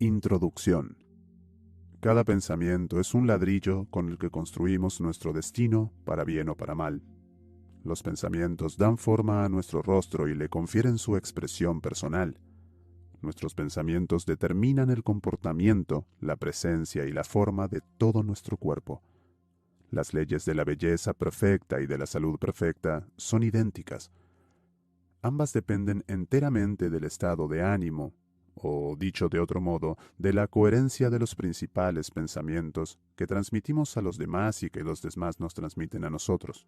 Introducción. Cada pensamiento es un ladrillo con el que construimos nuestro destino, para bien o para mal. Los pensamientos dan forma a nuestro rostro y le confieren su expresión personal. Nuestros pensamientos determinan el comportamiento, la presencia y la forma de todo nuestro cuerpo. Las leyes de la belleza perfecta y de la salud perfecta son idénticas. Ambas dependen enteramente del estado de ánimo, o dicho de otro modo, de la coherencia de los principales pensamientos que transmitimos a los demás y que los demás nos transmiten a nosotros.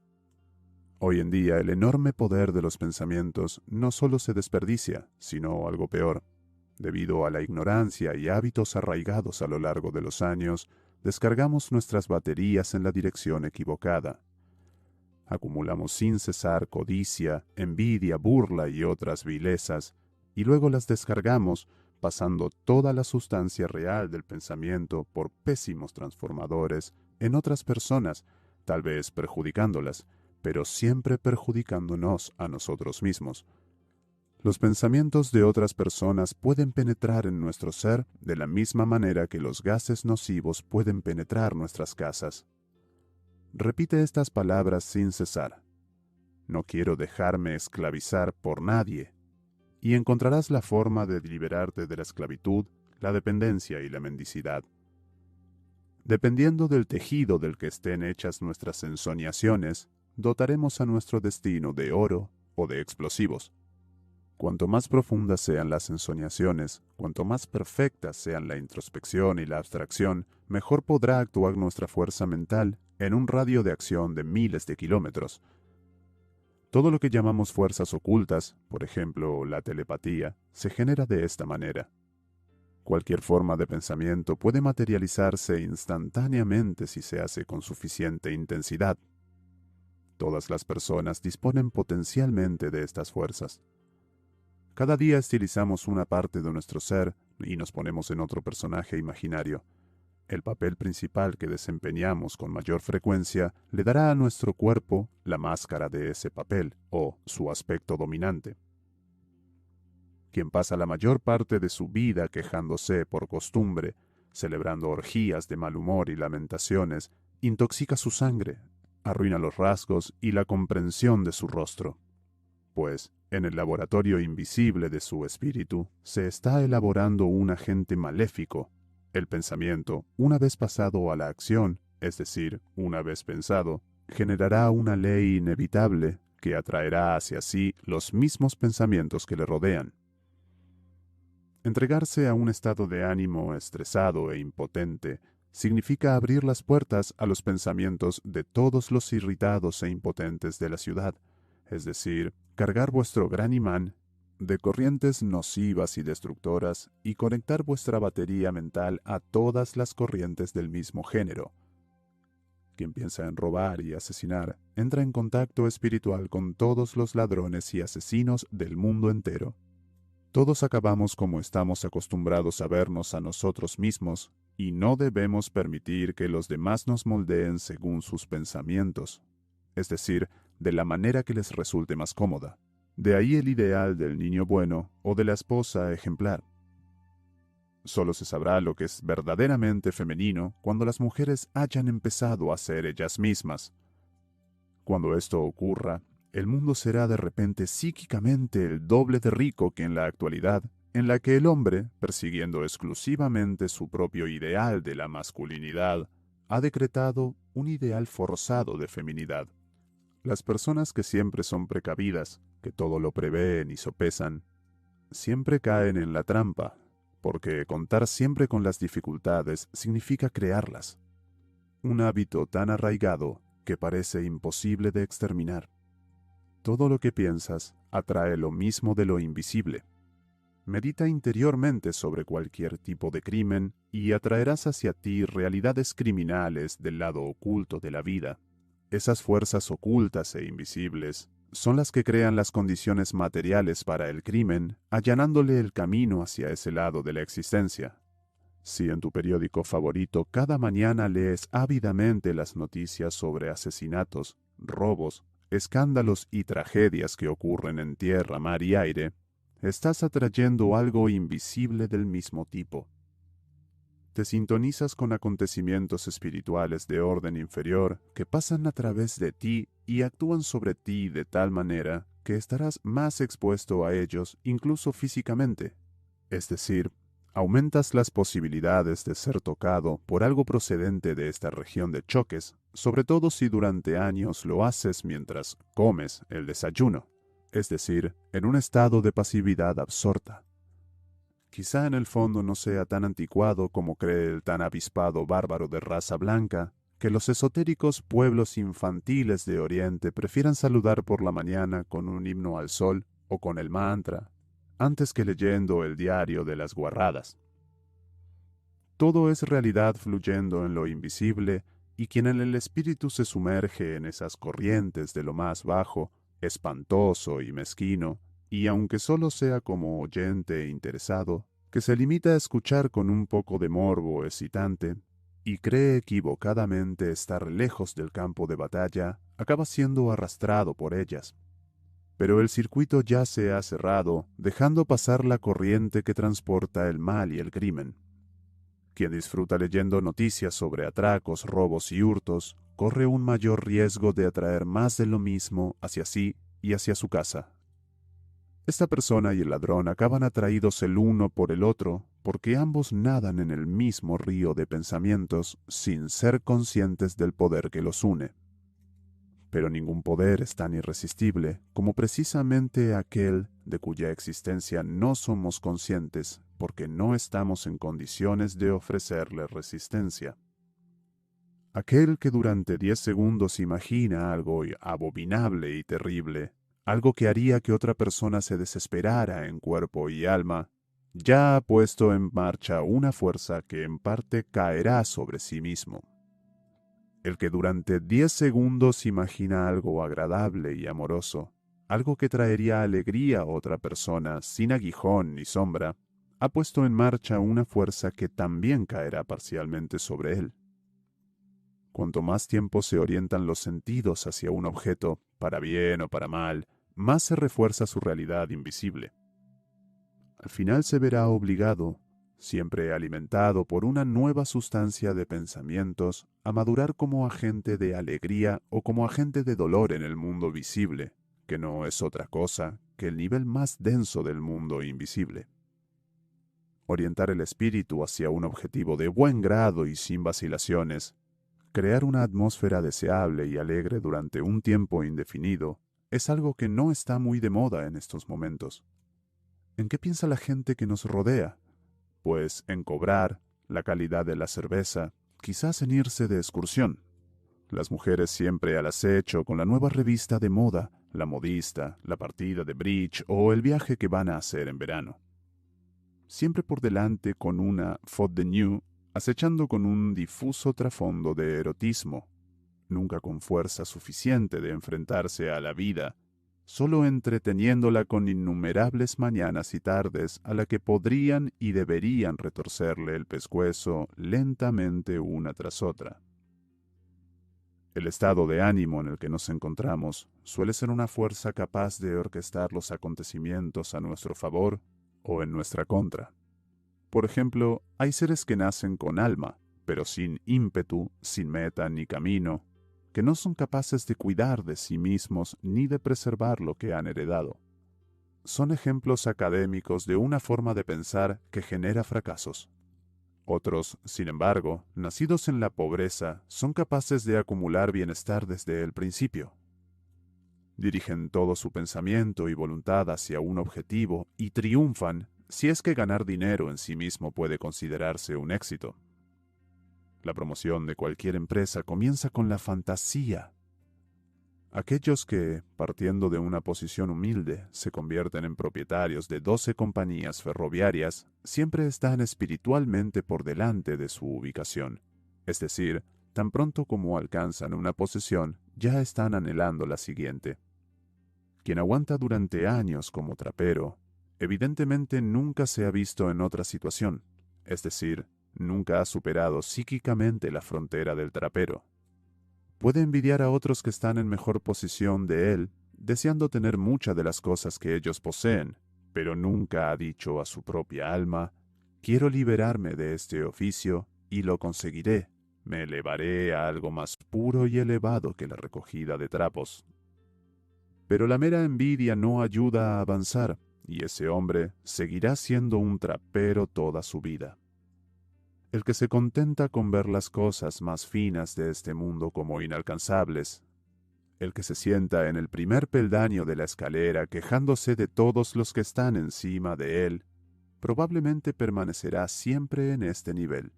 Hoy en día el enorme poder de los pensamientos no solo se desperdicia, sino algo peor. Debido a la ignorancia y hábitos arraigados a lo largo de los años, descargamos nuestras baterías en la dirección equivocada. Acumulamos sin cesar codicia, envidia, burla y otras vilezas, y luego las descargamos, pasando toda la sustancia real del pensamiento por pésimos transformadores en otras personas, tal vez perjudicándolas, pero siempre perjudicándonos a nosotros mismos. Los pensamientos de otras personas pueden penetrar en nuestro ser de la misma manera que los gases nocivos pueden penetrar nuestras casas. Repite estas palabras sin cesar. No quiero dejarme esclavizar por nadie. Y encontrarás la forma de liberarte de la esclavitud, la dependencia y la mendicidad. Dependiendo del tejido del que estén hechas nuestras ensoñaciones, dotaremos a nuestro destino de oro o de explosivos. Cuanto más profundas sean las ensoñaciones, cuanto más perfectas sean la introspección y la abstracción, mejor podrá actuar nuestra fuerza mental en un radio de acción de miles de kilómetros. Todo lo que llamamos fuerzas ocultas, por ejemplo, la telepatía, se genera de esta manera. Cualquier forma de pensamiento puede materializarse instantáneamente si se hace con suficiente intensidad. Todas las personas disponen potencialmente de estas fuerzas. Cada día estilizamos una parte de nuestro ser y nos ponemos en otro personaje imaginario. El papel principal que desempeñamos con mayor frecuencia le dará a nuestro cuerpo la máscara de ese papel o su aspecto dominante. Quien pasa la mayor parte de su vida quejándose por costumbre, celebrando orgías de mal humor y lamentaciones, intoxica su sangre, arruina los rasgos y la comprensión de su rostro. Pues, en el laboratorio invisible de su espíritu, se está elaborando un agente maléfico. El pensamiento, una vez pasado a la acción, es decir, una vez pensado, generará una ley inevitable que atraerá hacia sí los mismos pensamientos que le rodean. Entregarse a un estado de ánimo estresado e impotente significa abrir las puertas a los pensamientos de todos los irritados e impotentes de la ciudad, es decir, cargar vuestro gran imán de corrientes nocivas y destructoras y conectar vuestra batería mental a todas las corrientes del mismo género. Quien piensa en robar y asesinar entra en contacto espiritual con todos los ladrones y asesinos del mundo entero. Todos acabamos como estamos acostumbrados a vernos a nosotros mismos, y no debemos permitir que los demás nos moldeen según sus pensamientos, es decir, de la manera que les resulte más cómoda. De ahí el ideal del niño bueno o de la esposa ejemplar. Solo se sabrá lo que es verdaderamente femenino cuando las mujeres hayan empezado a ser ellas mismas. Cuando esto ocurra, el mundo será de repente psíquicamente el doble de rico que en la actualidad, en la que el hombre, persiguiendo exclusivamente su propio ideal de la masculinidad, ha decretado un ideal forzado de feminidad. Las personas que siempre son precavidas, que todo lo prevén y sopesan, siempre caen en la trampa, porque contar siempre con las dificultades significa crearlas. Un hábito tan arraigado que parece imposible de exterminar. Todo lo que piensas atrae lo mismo de lo invisible. Medita interiormente sobre cualquier tipo de crimen y atraerás hacia ti realidades criminales del lado oculto de la vida. Esas fuerzas ocultas e invisibles son las que crean las condiciones materiales para el crimen, allanándole el camino hacia ese lado de la existencia. Si en tu periódico favorito cada mañana lees ávidamente las noticias sobre asesinatos, robos, escándalos y tragedias que ocurren en tierra, mar y aire, estás atrayendo algo invisible del mismo tipo. Te sintonizas con acontecimientos espirituales de orden inferior que pasan a través de ti y actúan sobre ti de tal manera que estarás más expuesto a ellos incluso físicamente. Es decir, aumentas las posibilidades de ser tocado por algo procedente de esta región de choques, sobre todo si durante años lo haces mientras comes el desayuno, es decir, en un estado de pasividad absorta. Quizá en el fondo no sea tan anticuado como cree el tan avispado bárbaro de raza blanca, que los esotéricos pueblos infantiles de Oriente prefieran saludar por la mañana con un himno al sol o con el mantra, antes que leyendo el diario de las guarradas. Todo es realidad fluyendo en lo invisible, y quien en el espíritu se sumerge en esas corrientes de lo más bajo, espantoso y mezquino, y aunque solo sea como oyente interesado, que se limita a escuchar con un poco de morbo excitante, y cree equivocadamente estar lejos del campo de batalla, acaba siendo arrastrado por ellas. Pero el circuito ya se ha cerrado, dejando pasar la corriente que transporta el mal y el crimen. Quien disfruta leyendo noticias sobre atracos, robos y hurtos, corre un mayor riesgo de atraer más de lo mismo hacia sí y hacia su casa. Esta persona y el ladrón acaban atraídos el uno por el otro, porque ambos nadan en el mismo río de pensamientos sin ser conscientes del poder que los une. Pero ningún poder es tan irresistible como precisamente aquel de cuya existencia no somos conscientes porque no estamos en condiciones de ofrecerle resistencia. Aquel que durante 10 segundos imagina algo abominable y terrible, algo que haría que otra persona se desesperara en cuerpo y alma, ya ha puesto en marcha una fuerza que en parte caerá sobre sí mismo. El que durante 10 segundos imagina algo agradable y amoroso, algo que traería alegría a otra persona sin aguijón ni sombra, ha puesto en marcha una fuerza que también caerá parcialmente sobre él. Cuanto más tiempo se orientan los sentidos hacia un objeto, para bien o para mal, más se refuerza su realidad invisible. Al final se verá obligado, siempre alimentado por una nueva sustancia de pensamientos, a madurar como agente de alegría o como agente de dolor en el mundo visible, que no es otra cosa que el nivel más denso del mundo invisible. Orientar el espíritu hacia un objetivo de buen grado y sin vacilaciones, crear una atmósfera deseable y alegre durante un tiempo indefinido, es algo que no está muy de moda en estos momentos. ¿En qué piensa la gente que nos rodea? Pues en cobrar, la calidad de la cerveza, quizás en irse de excursión. Las mujeres siempre al acecho con la nueva revista de moda, la modista, la partida de bridge o el viaje que van a hacer en verano. Siempre por delante con una faute de nous, acechando con un difuso trasfondo de erotismo, nunca con fuerza suficiente de enfrentarse a la vida, solo entreteniéndola con innumerables mañanas y tardes a la que podrían y deberían retorcerle el pescuezo lentamente una tras otra. El estado de ánimo en el que nos encontramos suele ser una fuerza capaz de orquestar los acontecimientos a nuestro favor o en nuestra contra. Por ejemplo, hay seres que nacen con alma, pero sin ímpetu, sin meta ni camino, que no son capaces de cuidar de sí mismos ni de preservar lo que han heredado. Son ejemplos académicos de una forma de pensar que genera fracasos. Otros, sin embargo, nacidos en la pobreza, son capaces de acumular bienestar desde el principio. Dirigen todo su pensamiento y voluntad hacia un objetivo y triunfan si es que ganar dinero en sí mismo puede considerarse un éxito. La promoción de cualquier empresa comienza con la fantasía. Aquellos que, partiendo de una posición humilde, se convierten en propietarios de 12 compañías ferroviarias, siempre están espiritualmente por delante de su ubicación. Es decir, tan pronto como alcanzan una posesión, ya están anhelando la siguiente. Quien aguanta durante años como trapero, evidentemente nunca se ha visto en otra situación, es decir, nunca ha superado psíquicamente la frontera del trapero. Puede envidiar a otros que están en mejor posición de él, deseando tener muchas de las cosas que ellos poseen, pero nunca ha dicho a su propia alma, quiero liberarme de este oficio y lo conseguiré. Me elevaré a algo más puro y elevado que la recogida de trapos. Pero la mera envidia no ayuda a avanzar, y ese hombre seguirá siendo un trapero toda su vida. El que se contenta con ver las cosas más finas de este mundo como inalcanzables, el que se sienta en el primer peldaño de la escalera quejándose de todos los que están encima de él, probablemente permanecerá siempre en este nivel.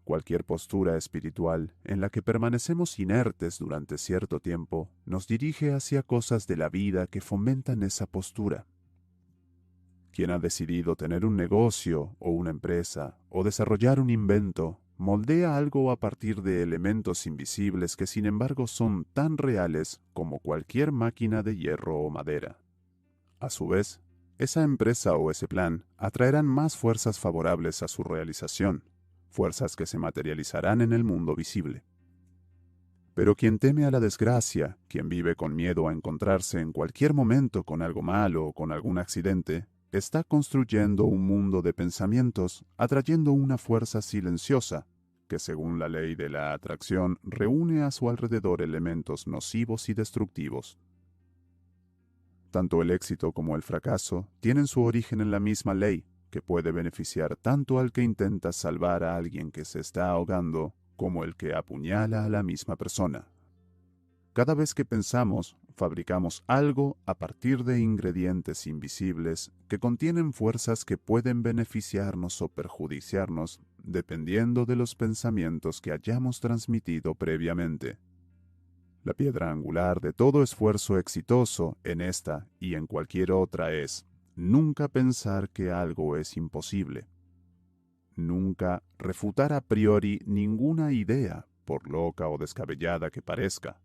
Cualquier postura espiritual en la que permanecemos inertes durante cierto tiempo nos dirige hacia cosas de la vida que fomentan esa postura. Quien ha decidido tener un negocio o una empresa o desarrollar un invento, moldea algo a partir de elementos invisibles que sin embargo son tan reales como cualquier máquina de hierro o madera. A su vez, esa empresa o ese plan atraerán más fuerzas favorables a su realización, fuerzas que se materializarán en el mundo visible. Pero quien teme a la desgracia, quien vive con miedo a encontrarse en cualquier momento con algo malo o con algún accidente, está construyendo un mundo de pensamientos, atrayendo una fuerza silenciosa, que según la ley de la atracción reúne a su alrededor elementos nocivos y destructivos. Tanto el éxito como el fracaso tienen su origen en la misma ley, que puede beneficiar tanto al que intenta salvar a alguien que se está ahogando, como el que apuñala a la misma persona. Cada vez que pensamos, fabricamos algo a partir de ingredientes invisibles que contienen fuerzas que pueden beneficiarnos o perjudiciarnos, dependiendo de los pensamientos que hayamos transmitido previamente. La piedra angular de todo esfuerzo exitoso en esta y en cualquier otra es nunca pensar que algo es imposible. Nunca refutar a priori ninguna idea, por loca o descabellada que parezca.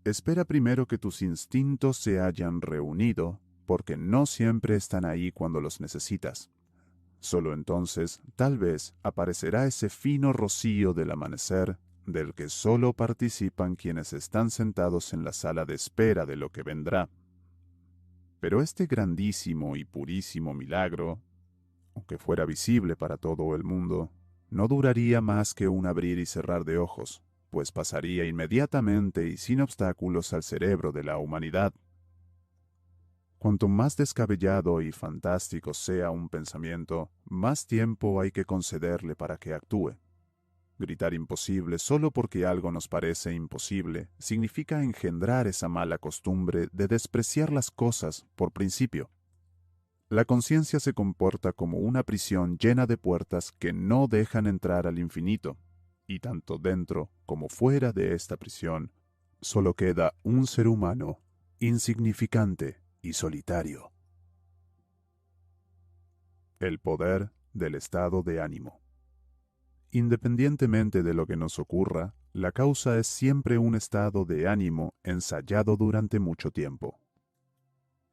Espera primero que tus instintos se hayan reunido, porque no siempre están ahí cuando los necesitas. Solo entonces, tal vez, aparecerá ese fino rocío del amanecer, del que solo participan quienes están sentados en la sala de espera de lo que vendrá. Pero este grandísimo y purísimo milagro, aunque fuera visible para todo el mundo, no duraría más que un abrir y cerrar de ojos, pues pasaría inmediatamente y sin obstáculos al cerebro de la humanidad. Cuanto más descabellado y fantástico sea un pensamiento, más tiempo hay que concederle para que actúe. Gritar imposible solo porque algo nos parece imposible significa engendrar esa mala costumbre de despreciar las cosas por principio. La conciencia se comporta como una prisión llena de puertas que no dejan entrar al infinito, y tanto dentro como fuera de esta prisión, solo queda un ser humano, insignificante y solitario. El poder del estado de ánimo. Independientemente de lo que nos ocurra, la causa es siempre un estado de ánimo ensayado durante mucho tiempo.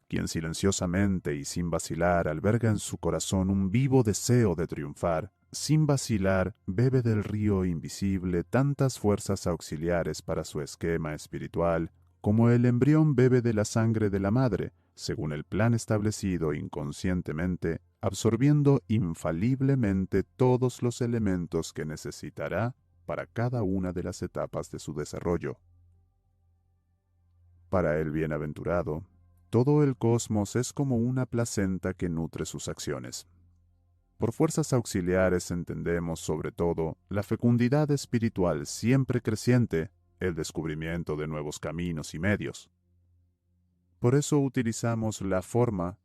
Quien silenciosamente y sin vacilar alberga en su corazón un vivo deseo de triunfar, sin vacilar bebe del río invisible tantas fuerzas auxiliares para su esquema espiritual, como el embrión bebe de la sangre de la madre, según el plan establecido inconscientemente, absorbiendo infaliblemente todos los elementos que necesitará para cada una de las etapas de su desarrollo. Para el bienaventurado, todo el cosmos es como una placenta que nutre sus acciones. Por fuerzas auxiliares entendemos sobre todo la fecundidad espiritual siempre creciente, el descubrimiento de nuevos caminos y medios. Por eso utilizamos la forma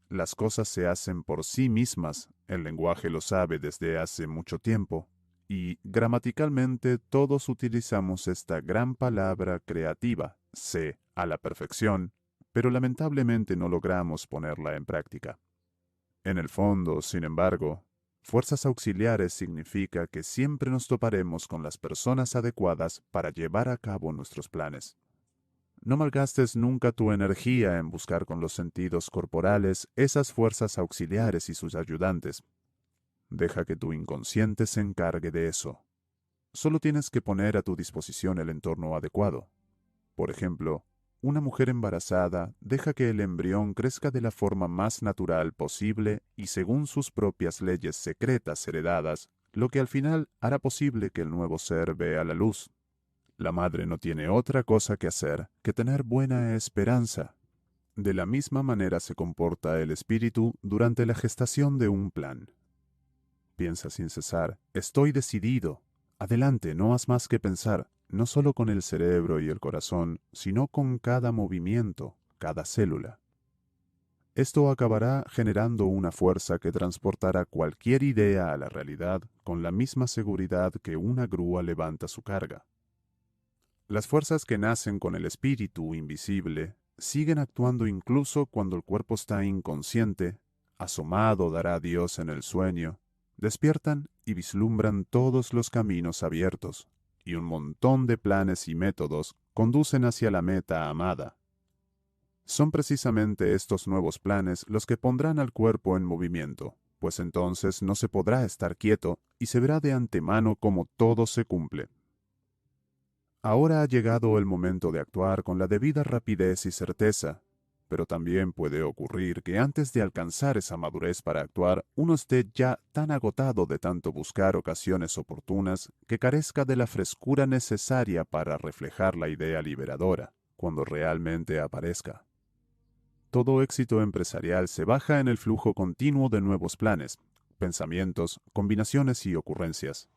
las cosas se hacen por sí mismas, el lenguaje lo sabe desde hace mucho tiempo, y gramaticalmente todos utilizamos esta gran palabra creativa, sé, a la perfección, pero lamentablemente no logramos ponerla en práctica. En el fondo, sin embargo, fuerzas auxiliares significa que siempre nos toparemos con las personas adecuadas para llevar a cabo nuestros planes. No malgastes nunca tu energía en buscar con los sentidos corporales esas fuerzas auxiliares y sus ayudantes. Deja que tu inconsciente se encargue de eso. Solo tienes que poner a tu disposición el entorno adecuado. Por ejemplo, una mujer embarazada deja que el embrión crezca de la forma más natural posible y según sus propias leyes secretas heredadas, lo que al final hará posible que el nuevo ser vea la luz. La madre no tiene otra cosa que hacer que tener buena esperanza. De la misma manera se comporta el espíritu durante la gestación de un plan. Piensa sin cesar, estoy decidido. Adelante, no has más que pensar, no solo con el cerebro y el corazón, sino con cada movimiento, cada célula. Esto acabará generando una fuerza que transportará cualquier idea a la realidad con la misma seguridad que una grúa levanta su carga. Las fuerzas que nacen con el espíritu invisible siguen actuando incluso cuando el cuerpo está inconsciente, asomado dará Dios en el sueño, despiertan y vislumbran todos los caminos abiertos, y un montón de planes y métodos conducen hacia la meta amada. Son precisamente estos nuevos planes los que pondrán al cuerpo en movimiento, pues entonces no se podrá estar quieto y se verá de antemano cómo todo se cumple. Ahora ha llegado el momento de actuar con la debida rapidez y certeza, pero también puede ocurrir que antes de alcanzar esa madurez para actuar, uno esté ya tan agotado de tanto buscar ocasiones oportunas que carezca de la frescura necesaria para reflejar la idea liberadora, cuando realmente aparezca. Todo éxito empresarial se baja en el flujo continuo de nuevos planes, pensamientos, combinaciones y ocurrencias.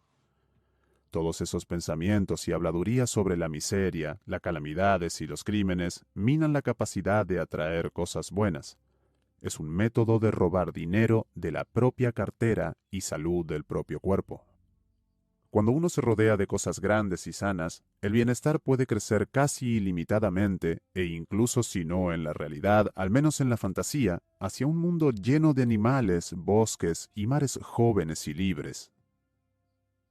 Todos esos pensamientos y habladurías sobre la miseria, las calamidades y los crímenes minan la capacidad de atraer cosas buenas. Es un método de robar dinero de la propia cartera y salud del propio cuerpo. Cuando uno se rodea de cosas grandes y sanas, el bienestar puede crecer casi ilimitadamente e incluso si no en la realidad, al menos en la fantasía, hacia un mundo lleno de animales, bosques y mares jóvenes y libres.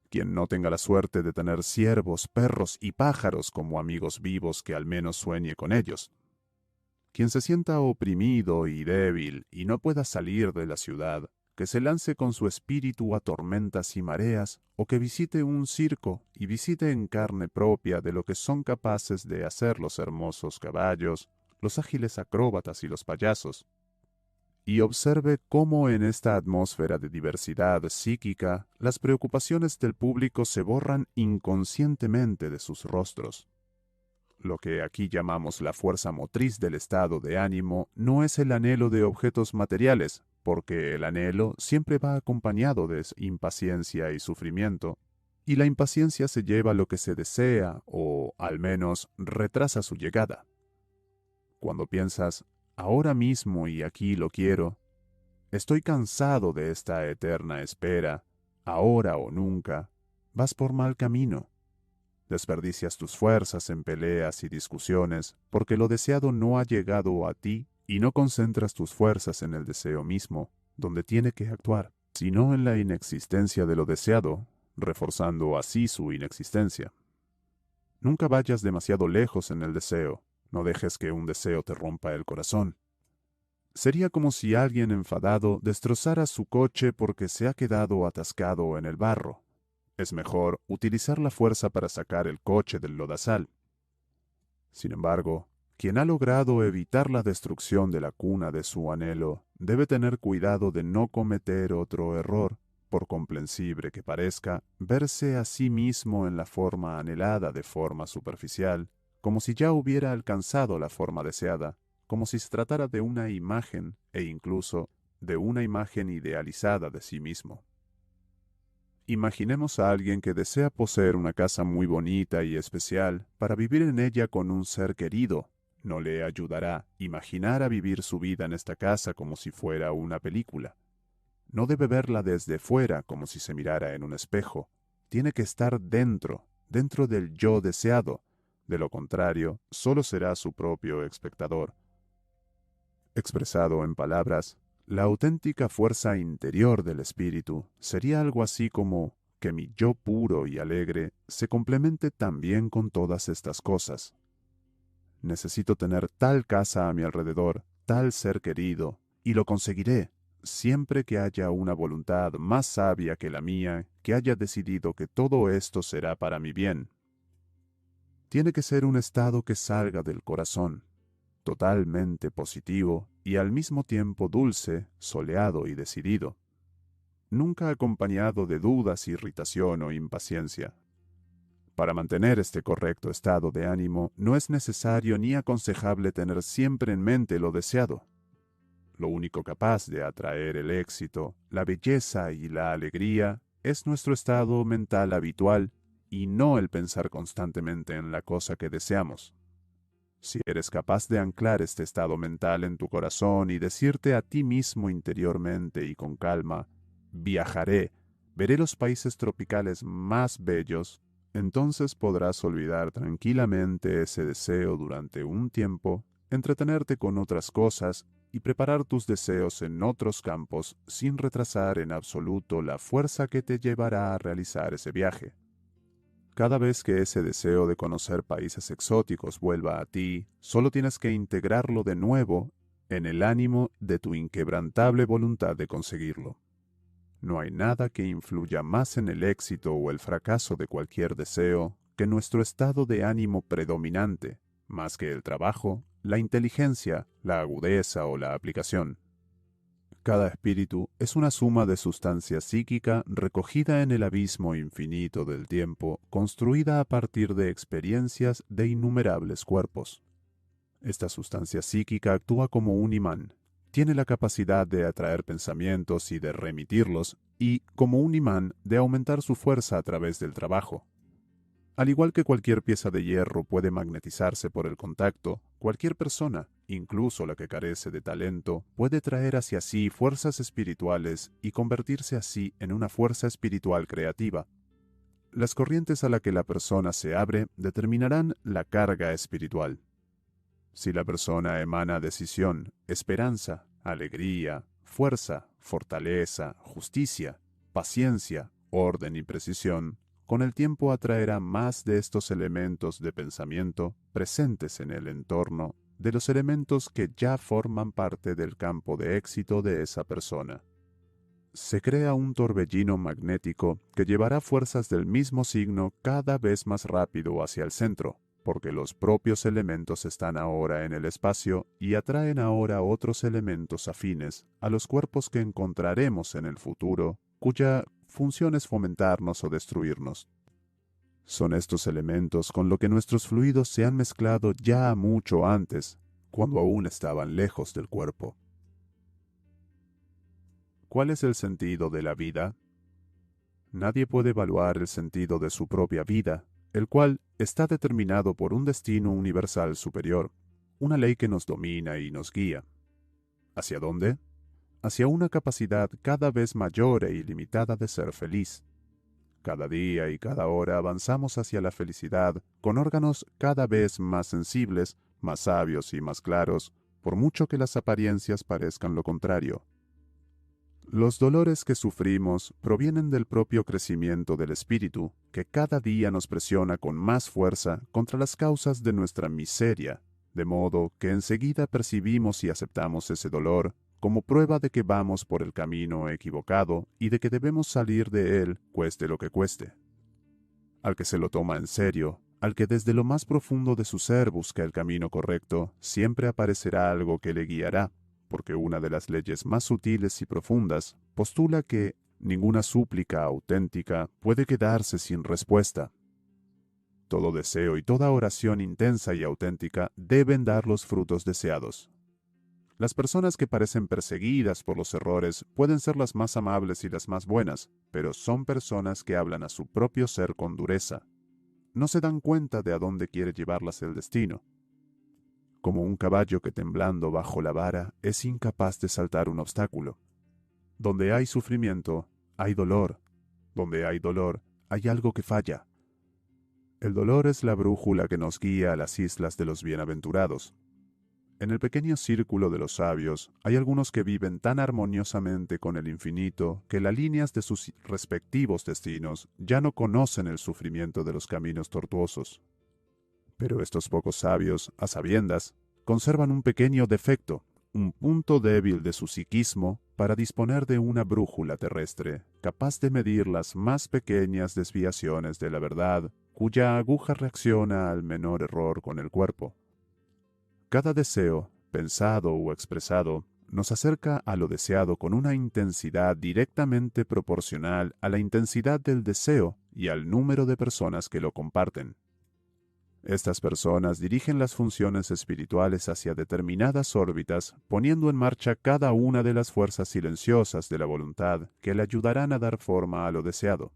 Quien no tenga la suerte de tener ciervos, perros y pájaros como amigos vivos que al menos sueñe con ellos. Quien se sienta oprimido y débil y no pueda salir de la ciudad, que se lance con su espíritu a tormentas y mareas, o que visite un circo y visite en carne propia de lo que son capaces de hacer los hermosos caballos, los ágiles acróbatas y los payasos, y observe cómo en esta atmósfera de diversidad psíquica las preocupaciones del público se borran inconscientemente de sus rostros. Lo que aquí llamamos la fuerza motriz del estado de ánimo no es el anhelo de objetos materiales, porque el anhelo siempre va acompañado de impaciencia y sufrimiento, y la impaciencia se lleva lo que se desea o, al menos, retrasa su llegada. Cuando piensas, ahora mismo y aquí lo quiero, estoy cansado de esta eterna espera, ahora o nunca, vas por mal camino. Desperdicias tus fuerzas en peleas y discusiones porque lo deseado no ha llegado a ti y no concentras tus fuerzas en el deseo mismo, donde tiene que actuar, sino en la inexistencia de lo deseado, reforzando así su inexistencia. Nunca vayas demasiado lejos en el deseo, no dejes que un deseo te rompa el corazón. Sería como si alguien enfadado destrozara su coche porque se ha quedado atascado en el barro. Es mejor utilizar la fuerza para sacar el coche del lodazal. Sin embargo, quien ha logrado evitar la destrucción de la cuna de su anhelo debe tener cuidado de no cometer otro error, por comprensible que parezca, verse a sí mismo en la forma anhelada de forma superficial, como si ya hubiera alcanzado la forma deseada, como si se tratara de una imagen e incluso de una imagen idealizada de sí mismo. Imaginemos a alguien que desea poseer una casa muy bonita y especial para vivir en ella con un ser querido. No le ayudará imaginar a vivir su vida en esta casa como si fuera una película. No debe verla desde fuera como si se mirara en un espejo. Tiene que estar dentro del yo deseado. De lo contrario, solo será su propio espectador. Expresado en palabras, la auténtica fuerza interior del espíritu sería algo así como que mi yo puro y alegre se complemente también con todas estas cosas. Necesito tener tal casa a mi alrededor, tal ser querido, y lo conseguiré, siempre que haya una voluntad más sabia que la mía que haya decidido que todo esto será para mi bien. tiene que ser un estado que salga del corazón, totalmente positivo y al mismo tiempo dulce, soleado y decidido, nunca acompañado de dudas, irritación o impaciencia. Para mantener este correcto estado de ánimo no es necesario ni aconsejable tener siempre en mente lo deseado. Lo único capaz de atraer el éxito, la belleza y la alegría es nuestro estado mental habitual y no el pensar constantemente en la cosa que deseamos. Si eres capaz de anclar este estado mental en tu corazón y decirte a ti mismo interiormente y con calma, viajaré, veré los países tropicales más bellos, entonces podrás olvidar tranquilamente ese deseo durante un tiempo, entretenerte con otras cosas y preparar tus deseos en otros campos sin retrasar en absoluto la fuerza que te llevará a realizar ese viaje. Cada vez que ese deseo de conocer países exóticos vuelva a ti, solo tienes que integrarlo de nuevo en el ánimo de tu inquebrantable voluntad de conseguirlo. No hay nada que influya más en el éxito o el fracaso de cualquier deseo que nuestro estado de ánimo predominante, más que el trabajo, la inteligencia, la agudeza o la aplicación. Cada espíritu es una suma de sustancia psíquica recogida en el abismo infinito del tiempo, construida a partir de experiencias de innumerables cuerpos. Esta sustancia psíquica actúa como un imán. Tiene la capacidad de atraer pensamientos y de remitirlos, y, como un imán, de aumentar su fuerza a través del trabajo. Al igual que cualquier pieza de hierro puede magnetizarse por el contacto, cualquier persona, incluso la que carece de talento, puede traer hacia sí fuerzas espirituales y convertirse así en una fuerza espiritual creativa. Las corrientes a las que la persona se abre determinarán la carga espiritual. Si la persona emana decisión, esperanza, alegría, fuerza, fortaleza, justicia, paciencia, orden y precisión, con el tiempo atraerá más de estos elementos de pensamiento presentes en el entorno de los elementos que ya forman parte del campo de éxito de esa persona. Se crea un torbellino magnético que llevará fuerzas del mismo signo cada vez más rápido hacia el centro, porque los propios elementos están ahora en el espacio y atraen ahora otros elementos afines a los cuerpos que encontraremos en el futuro, cuya función es fomentarnos o destruirnos. Son estos elementos con lo que nuestros fluidos se han mezclado ya mucho antes, cuando aún estaban lejos del cuerpo. ¿Cuál es el sentido de la vida? Nadie puede evaluar el sentido de su propia vida, el cual está determinado por un destino universal superior, una ley que nos domina y nos guía. ¿Hacia dónde? Hacia una capacidad cada vez mayor e ilimitada de ser feliz. Cada día y cada hora avanzamos hacia la felicidad con órganos cada vez más sensibles, más sabios y más claros, por mucho que las apariencias parezcan lo contrario. Los dolores que sufrimos provienen del propio crecimiento del espíritu, que cada día nos presiona con más fuerza contra las causas de nuestra miseria, de modo que enseguida percibimos y aceptamos ese dolor como prueba de que vamos por el camino equivocado y de que debemos salir de él, cueste lo que cueste. Al que se lo toma en serio, al que desde lo más profundo de su ser busca el camino correcto, siempre aparecerá algo que le guiará, porque una de las leyes más sutiles y profundas postula que ninguna súplica auténtica puede quedarse sin respuesta. Todo deseo y toda oración intensa y auténtica deben dar los frutos deseados. Las personas que parecen perseguidas por los errores pueden ser las más amables y las más buenas, pero son personas que hablan a su propio ser con dureza. No se dan cuenta de a dónde quiere llevarlas el destino. Como un caballo que temblando bajo la vara es incapaz de saltar un obstáculo. Donde hay sufrimiento, hay dolor. Donde hay dolor, hay algo que falla. El dolor es la brújula que nos guía a las islas de los bienaventurados. En el pequeño círculo de los sabios hay algunos que viven tan armoniosamente con el infinito que las líneas de sus respectivos destinos ya no conocen el sufrimiento de los caminos tortuosos. Pero estos pocos sabios, a sabiendas, conservan un pequeño defecto, un punto débil de su psiquismo para disponer de una brújula terrestre, capaz de medir las más pequeñas desviaciones de la verdad cuya aguja reacciona al menor error con el cuerpo. Cada deseo, pensado o expresado, nos acerca a lo deseado con una intensidad directamente proporcional a la intensidad del deseo y al número de personas que lo comparten. Estas personas dirigen las funciones espirituales hacia determinadas órbitas, poniendo en marcha cada una de las fuerzas silenciosas de la voluntad que le ayudarán a dar forma a lo deseado.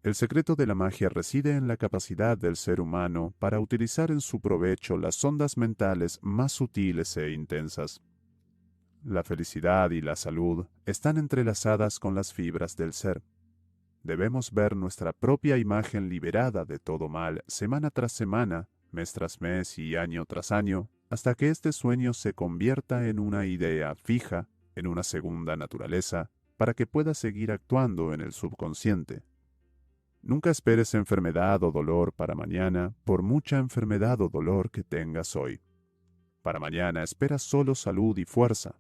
El secreto de la magia reside en la capacidad del ser humano para utilizar en su provecho las ondas mentales más sutiles e intensas. La felicidad y la salud están entrelazadas con las fibras del ser. Debemos ver nuestra propia imagen liberada de todo mal semana tras semana, mes tras mes y año tras año, hasta que este sueño se convierta en una idea fija, en una segunda naturaleza, para que pueda seguir actuando en el subconsciente. Nunca esperes enfermedad o dolor para mañana, por mucha enfermedad o dolor que tengas hoy. Para mañana espera solo salud y fuerza.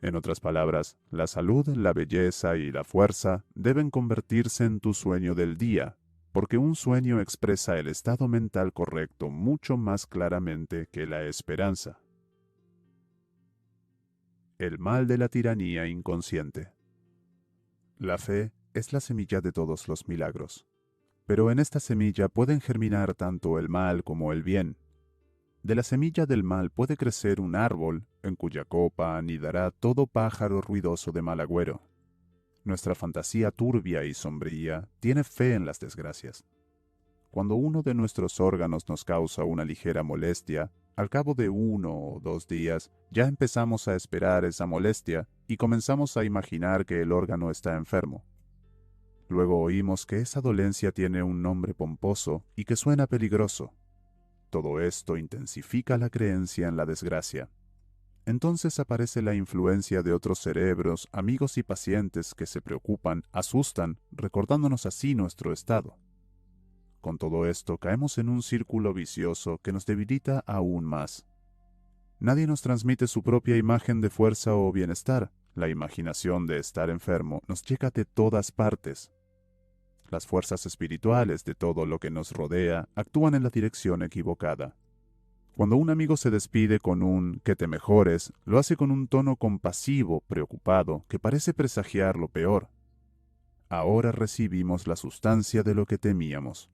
En otras palabras, la salud, la belleza y la fuerza deben convertirse en tu sueño del día, porque un sueño expresa el estado mental correcto mucho más claramente que la esperanza. El mal de la tiranía inconsciente. La fe es la semilla de todos los milagros, pero en esta semilla pueden germinar tanto el mal como el bien. De la semilla del mal puede crecer un árbol, en cuya copa anidará todo pájaro ruidoso de mal agüero. Nuestra fantasía turbia y sombría tiene fe en las desgracias. Cuando uno de nuestros órganos nos causa una ligera molestia, al cabo de 1 o 2 días ya empezamos a esperar esa molestia y comenzamos a imaginar que el órgano está enfermo. Luego oímos que esa dolencia tiene un nombre pomposo y que suena peligroso. Todo esto intensifica la creencia en la desgracia. Entonces aparece la influencia de otros cerebros, amigos y pacientes que se preocupan, asustan, recordándonos así nuestro estado. Con todo esto caemos en un círculo vicioso que nos debilita aún más. Nadie nos transmite su propia imagen de fuerza o bienestar. La imaginación de estar enfermo nos llega de todas partes. Las fuerzas espirituales de todo lo que nos rodea actúan en la dirección equivocada. Cuando un amigo se despide con un «que te mejores», lo hace con un tono compasivo, preocupado, que parece presagiar lo peor. Ahora recibimos la sustancia de lo que temíamos.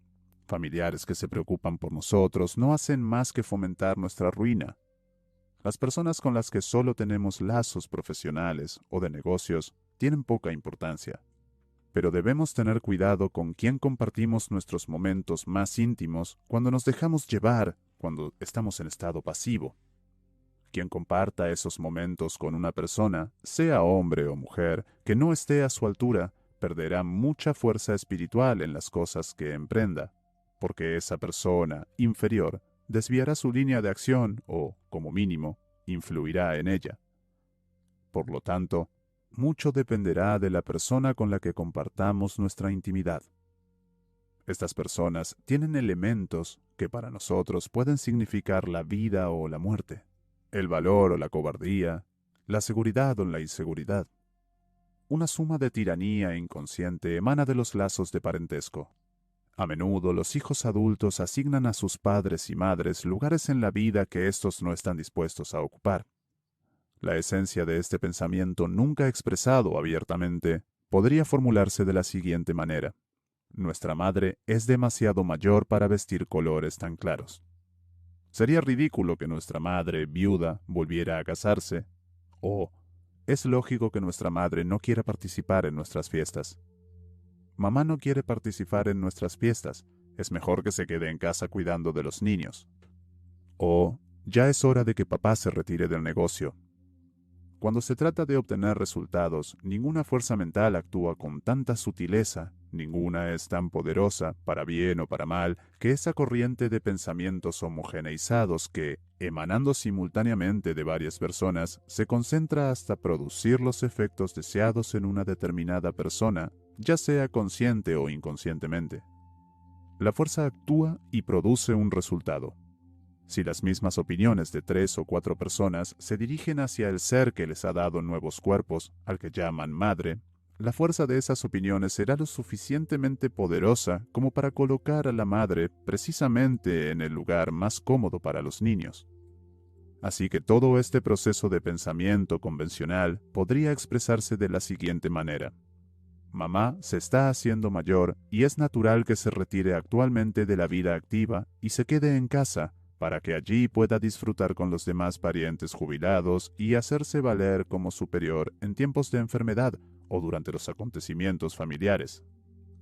Familiares que se preocupan por nosotros no hacen más que fomentar nuestra ruina. Las personas con las que solo tenemos lazos profesionales o de negocios tienen poca importancia. Pero debemos tener cuidado con quién compartimos nuestros momentos más íntimos cuando nos dejamos llevar, cuando estamos en estado pasivo. Quien comparta esos momentos con una persona, sea hombre o mujer, que no esté a su altura, perderá mucha fuerza espiritual en las cosas que emprenda, porque esa persona inferior desviará su línea de acción o, como mínimo, influirá en ella. Por lo tanto, mucho dependerá de la persona con la que compartamos nuestra intimidad. Estas personas tienen elementos que para nosotros pueden significar la vida o la muerte, el valor o la cobardía, la seguridad o la inseguridad. Una suma de tiranía inconsciente emana de los lazos de parentesco. A menudo los hijos adultos asignan a sus padres y madres lugares en la vida que éstos no están dispuestos a ocupar. La esencia de este pensamiento nunca expresado abiertamente podría formularse de la siguiente manera: nuestra madre es demasiado mayor para vestir colores tan claros. Sería ridículo que nuestra madre, viuda, volviera a casarse. O es lógico que nuestra madre no quiera participar en nuestras fiestas. Mamá no quiere participar en nuestras fiestas. Es mejor que se quede en casa cuidando de los niños. O ya es hora de que papá se retire del negocio. Cuando se trata de obtener resultados, ninguna fuerza mental actúa con tanta sutileza, ninguna es tan poderosa, para bien o para mal, que esa corriente de pensamientos homogeneizados que, emanando simultáneamente de varias personas, se concentra hasta producir los efectos deseados en una determinada persona, ya sea consciente o inconscientemente. La fuerza actúa y produce un resultado. Si las mismas opiniones de 3 o 4 personas se dirigen hacia el ser que les ha dado nuevos cuerpos, al que llaman madre, La fuerza de esas opiniones será lo suficientemente poderosa como para colocar a la madre precisamente en el lugar más cómodo para los niños. Así que todo este proceso de pensamiento convencional podría expresarse de la siguiente manera. Mamá se está haciendo mayor y es natural que se retire actualmente de la vida activa y se quede en casa para que allí pueda disfrutar con los demás parientes jubilados y hacerse valer como superior en tiempos de enfermedad o durante los acontecimientos familiares.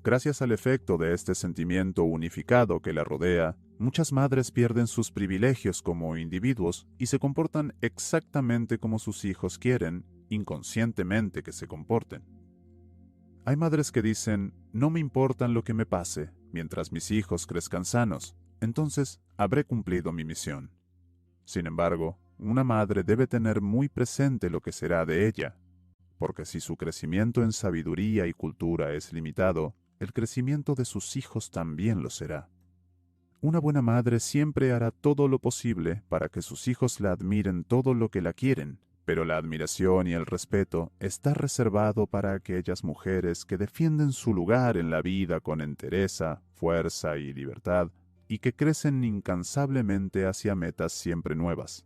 Gracias al efecto de este sentimiento unificado que la rodea, muchas madres pierden sus privilegios como individuos y se comportan exactamente como sus hijos quieren, inconscientemente que se comporten. Hay madres que dicen, no me importan lo que me pase, mientras mis hijos crezcan sanos, entonces habré cumplido mi misión. Sin embargo, una madre debe tener muy presente lo que será de ella, porque si su crecimiento en sabiduría y cultura es limitado, el crecimiento de sus hijos también lo será. Una buena madre siempre hará todo lo posible para que sus hijos la admiren todo lo que la quieren, pero la admiración y el respeto está reservado para aquellas mujeres que defienden su lugar en la vida con entereza, fuerza y libertad, y que crecen incansablemente hacia metas siempre nuevas.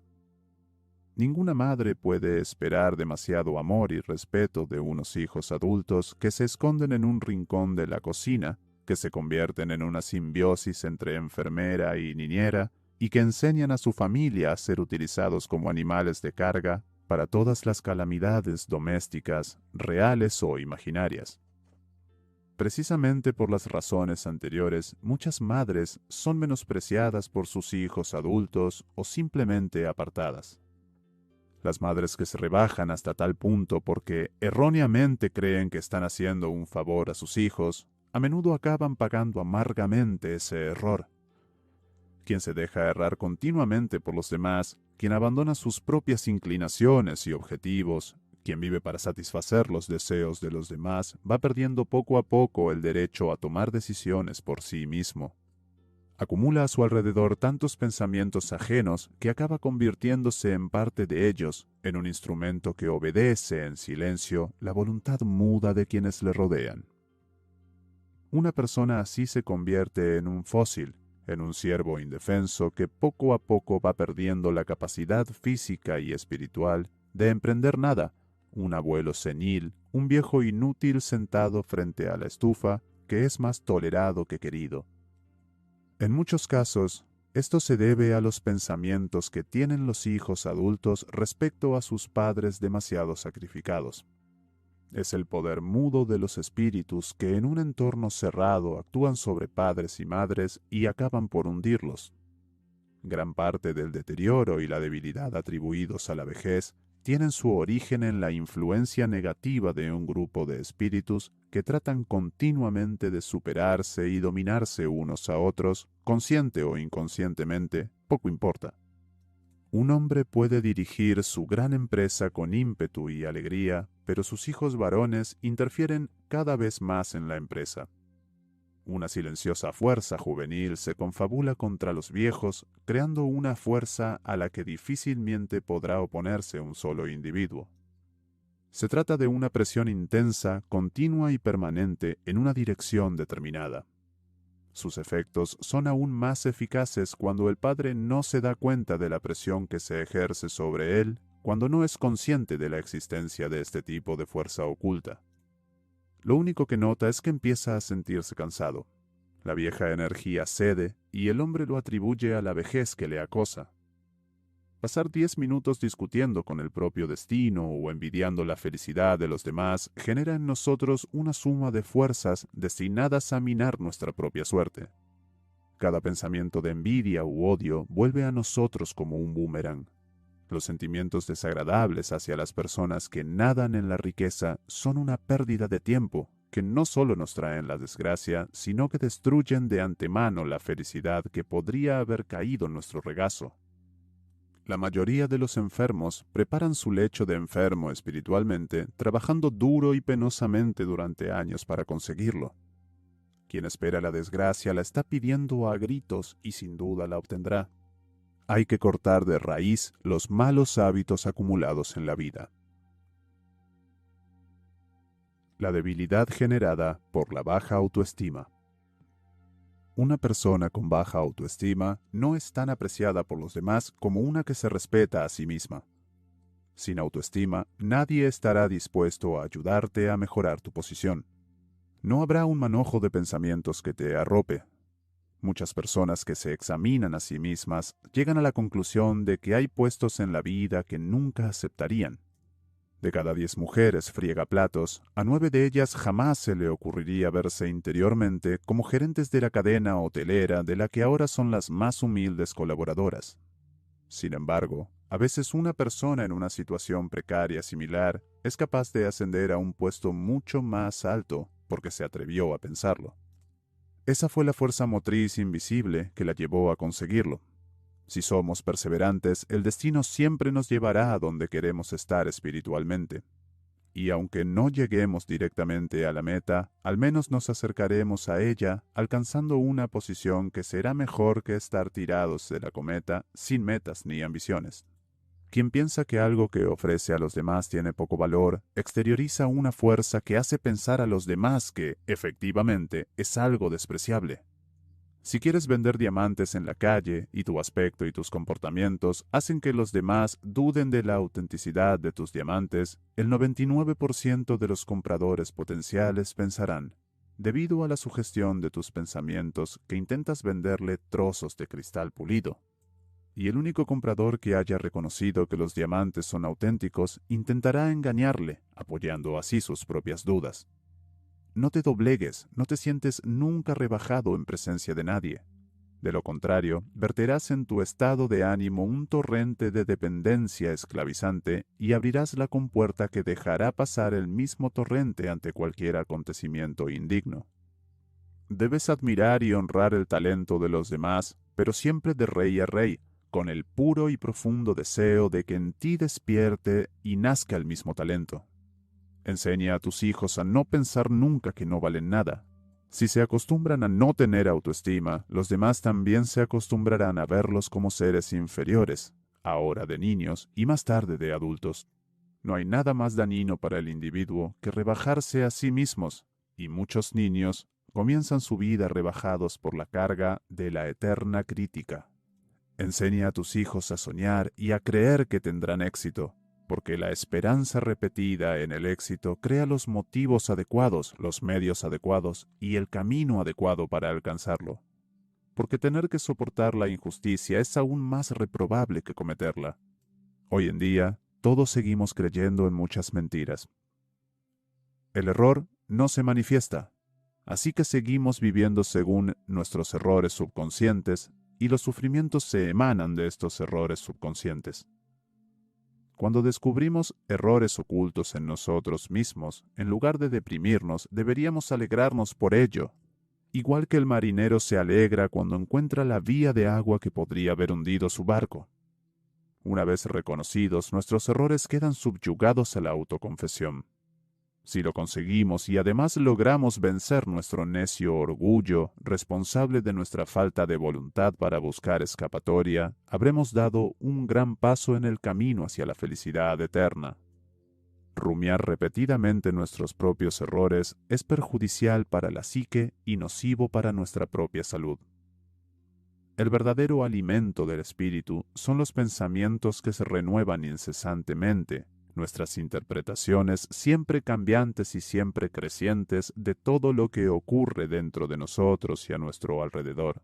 Ninguna madre puede esperar demasiado amor y respeto de unos hijos adultos que se esconden en un rincón de la cocina, que se convierten en una simbiosis entre enfermera y niñera, y que enseñan a su familia a ser utilizados como animales de carga para todas las calamidades domésticas, reales o imaginarias. Precisamente por las razones anteriores, muchas madres son menospreciadas por sus hijos adultos o simplemente apartadas. Las madres que se rebajan hasta tal punto porque erróneamente creen que están haciendo un favor a sus hijos, a menudo acaban pagando amargamente ese error. Quien se deja errar continuamente por los demás, quien abandona sus propias inclinaciones y objetivos, quien vive para satisfacer los deseos de los demás, va perdiendo poco a poco el derecho a tomar decisiones por sí mismo. Acumula a su alrededor tantos pensamientos ajenos que acaba convirtiéndose en parte de ellos, en un instrumento que obedece en silencio la voluntad muda de quienes le rodean. Una persona así se convierte en un fósil, en un ciervo indefenso que poco a poco va perdiendo la capacidad física y espiritual de emprender nada, un abuelo senil, un viejo inútil sentado frente a la estufa que es más tolerado que querido. En muchos casos, esto se debe a los pensamientos que tienen los hijos adultos respecto a sus padres demasiado sacrificados. Es el poder mudo de los espíritus que en un entorno cerrado actúan sobre padres y madres y acaban por hundirlos. Gran parte del deterioro y la debilidad atribuidos a la vejez tienen su origen en la influencia negativa de un grupo de espíritus que tratan continuamente de superarse y dominarse unos a otros, consciente o inconscientemente, poco importa. Un hombre puede dirigir su gran empresa con ímpetu y alegría, pero sus hijos varones interfieren cada vez más en la empresa. Una silenciosa fuerza juvenil se confabula contra los viejos, creando una fuerza a la que difícilmente podrá oponerse un solo individuo. Se trata de una presión intensa, continua y permanente en una dirección determinada. Sus efectos son aún más eficaces cuando el padre no se da cuenta de la presión que se ejerce sobre él, cuando no es consciente de la existencia de este tipo de fuerza oculta. Lo único que nota es que empieza a sentirse cansado. La vieja energía cede y el hombre lo atribuye a la vejez que le acosa. Pasar 10 minutos discutiendo con el propio destino o envidiando la felicidad de los demás genera en nosotros una suma de fuerzas destinadas a minar nuestra propia suerte. Cada pensamiento de envidia u odio vuelve a nosotros como un boomerang. Los sentimientos desagradables hacia las personas que nadan en la riqueza son una pérdida de tiempo que no solo nos traen la desgracia, sino que destruyen de antemano la felicidad que podría haber caído en nuestro regazo. La mayoría de los enfermos preparan su lecho de enfermo espiritualmente, trabajando duro y penosamente durante años para conseguirlo. Quien espera la desgracia la está pidiendo a gritos y sin duda la obtendrá. Hay que cortar de raíz los malos hábitos acumulados en la vida. La debilidad generada por la baja autoestima. Una persona con baja autoestima no es tan apreciada por los demás como una que se respeta a sí misma. Sin autoestima, nadie estará dispuesto a ayudarte a mejorar tu posición. No habrá un manojo de pensamientos que te arrope. Muchas personas que se examinan a sí mismas llegan a la conclusión de que hay puestos en la vida que nunca aceptarían. De cada 10 mujeres friegaplatos, a 9 de ellas jamás se le ocurriría verse interiormente como gerentes de la cadena hotelera de la que ahora son las más humildes colaboradoras. Sin embargo, a veces una persona en una situación precaria similar es capaz de ascender a un puesto mucho más alto porque se atrevió a pensarlo. Esa fue la fuerza motriz invisible que la llevó a conseguirlo. Si somos perseverantes, el destino siempre nos llevará a donde queremos estar espiritualmente. Y aunque no lleguemos directamente a la meta, al menos nos acercaremos a ella, alcanzando una posición que será mejor que estar tirados de la cometa, sin metas ni ambiciones. Quien piensa que algo que ofrece a los demás tiene poco valor, exterioriza una fuerza que hace pensar a los demás que, efectivamente, es algo despreciable. Si quieres vender diamantes en la calle y tu aspecto y tus comportamientos hacen que los demás duden de la autenticidad de tus diamantes, el 99% de los compradores potenciales pensarán, debido a la sugestión de tus pensamientos, que intentas venderle trozos de cristal pulido. Y el único comprador que haya reconocido que los diamantes son auténticos intentará engañarle, apoyando así sus propias dudas. No te doblegues, no te sientes nunca rebajado en presencia de nadie. De lo contrario, verterás en tu estado de ánimo un torrente de dependencia esclavizante y abrirás la compuerta que dejará pasar el mismo torrente ante cualquier acontecimiento indigno. Debes admirar y honrar el talento de los demás, pero siempre de rey a rey, con el puro y profundo deseo de que en ti despierte y nazca el mismo talento. Enseña a tus hijos a no pensar nunca que no valen nada. Si se acostumbran a no tener autoestima, los demás también se acostumbrarán a verlos como seres inferiores, ahora de niños y más tarde de adultos. No hay nada más dañino para el individuo que rebajarse a sí mismos, y muchos niños comienzan su vida rebajados por la carga de la eterna crítica. Enseña a tus hijos a soñar y a creer que tendrán éxito, porque la esperanza repetida en el éxito crea los motivos adecuados, los medios adecuados y el camino adecuado para alcanzarlo. Porque tener que soportar la injusticia es aún más reprobable que cometerla. Hoy en día, todos seguimos creyendo en muchas mentiras. El error no se manifiesta, así que seguimos viviendo según nuestros errores subconscientes y los sufrimientos se emanan de estos errores subconscientes. Cuando descubrimos errores ocultos en nosotros mismos, en lugar de deprimirnos, deberíamos alegrarnos por ello, igual que el marinero se alegra cuando encuentra la vía de agua que podría haber hundido su barco. Una vez reconocidos, nuestros errores quedan subyugados a la autoconfesión. Si lo conseguimos y además logramos vencer nuestro necio orgullo, responsable de nuestra falta de voluntad para buscar escapatoria, habremos dado un gran paso en el camino hacia la felicidad eterna. Rumiar repetidamente nuestros propios errores es perjudicial para la psique y nocivo para nuestra propia salud. El verdadero alimento del espíritu son los pensamientos que se renuevan incesantemente, nuestras interpretaciones siempre cambiantes y siempre crecientes de todo lo que ocurre dentro de nosotros y a nuestro alrededor.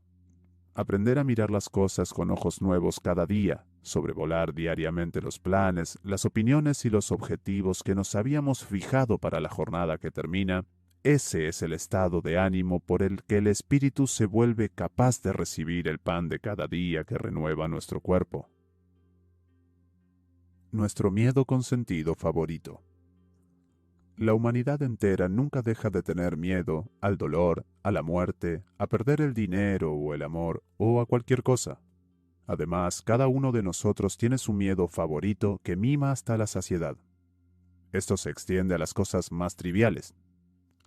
Aprender a mirar las cosas con ojos nuevos cada día, sobrevolar diariamente los planes, las opiniones y los objetivos que nos habíamos fijado para la jornada que termina, ese es el estado de ánimo por el que el espíritu se vuelve capaz de recibir el pan de cada día que renueva nuestro cuerpo. Nuestro miedo consentido favorito. La humanidad entera nunca deja de tener miedo al dolor, a la muerte, a perder el dinero o el amor, o a cualquier cosa. Además, cada uno de nosotros tiene su miedo favorito que mima hasta la saciedad. Esto se extiende a las cosas más triviales.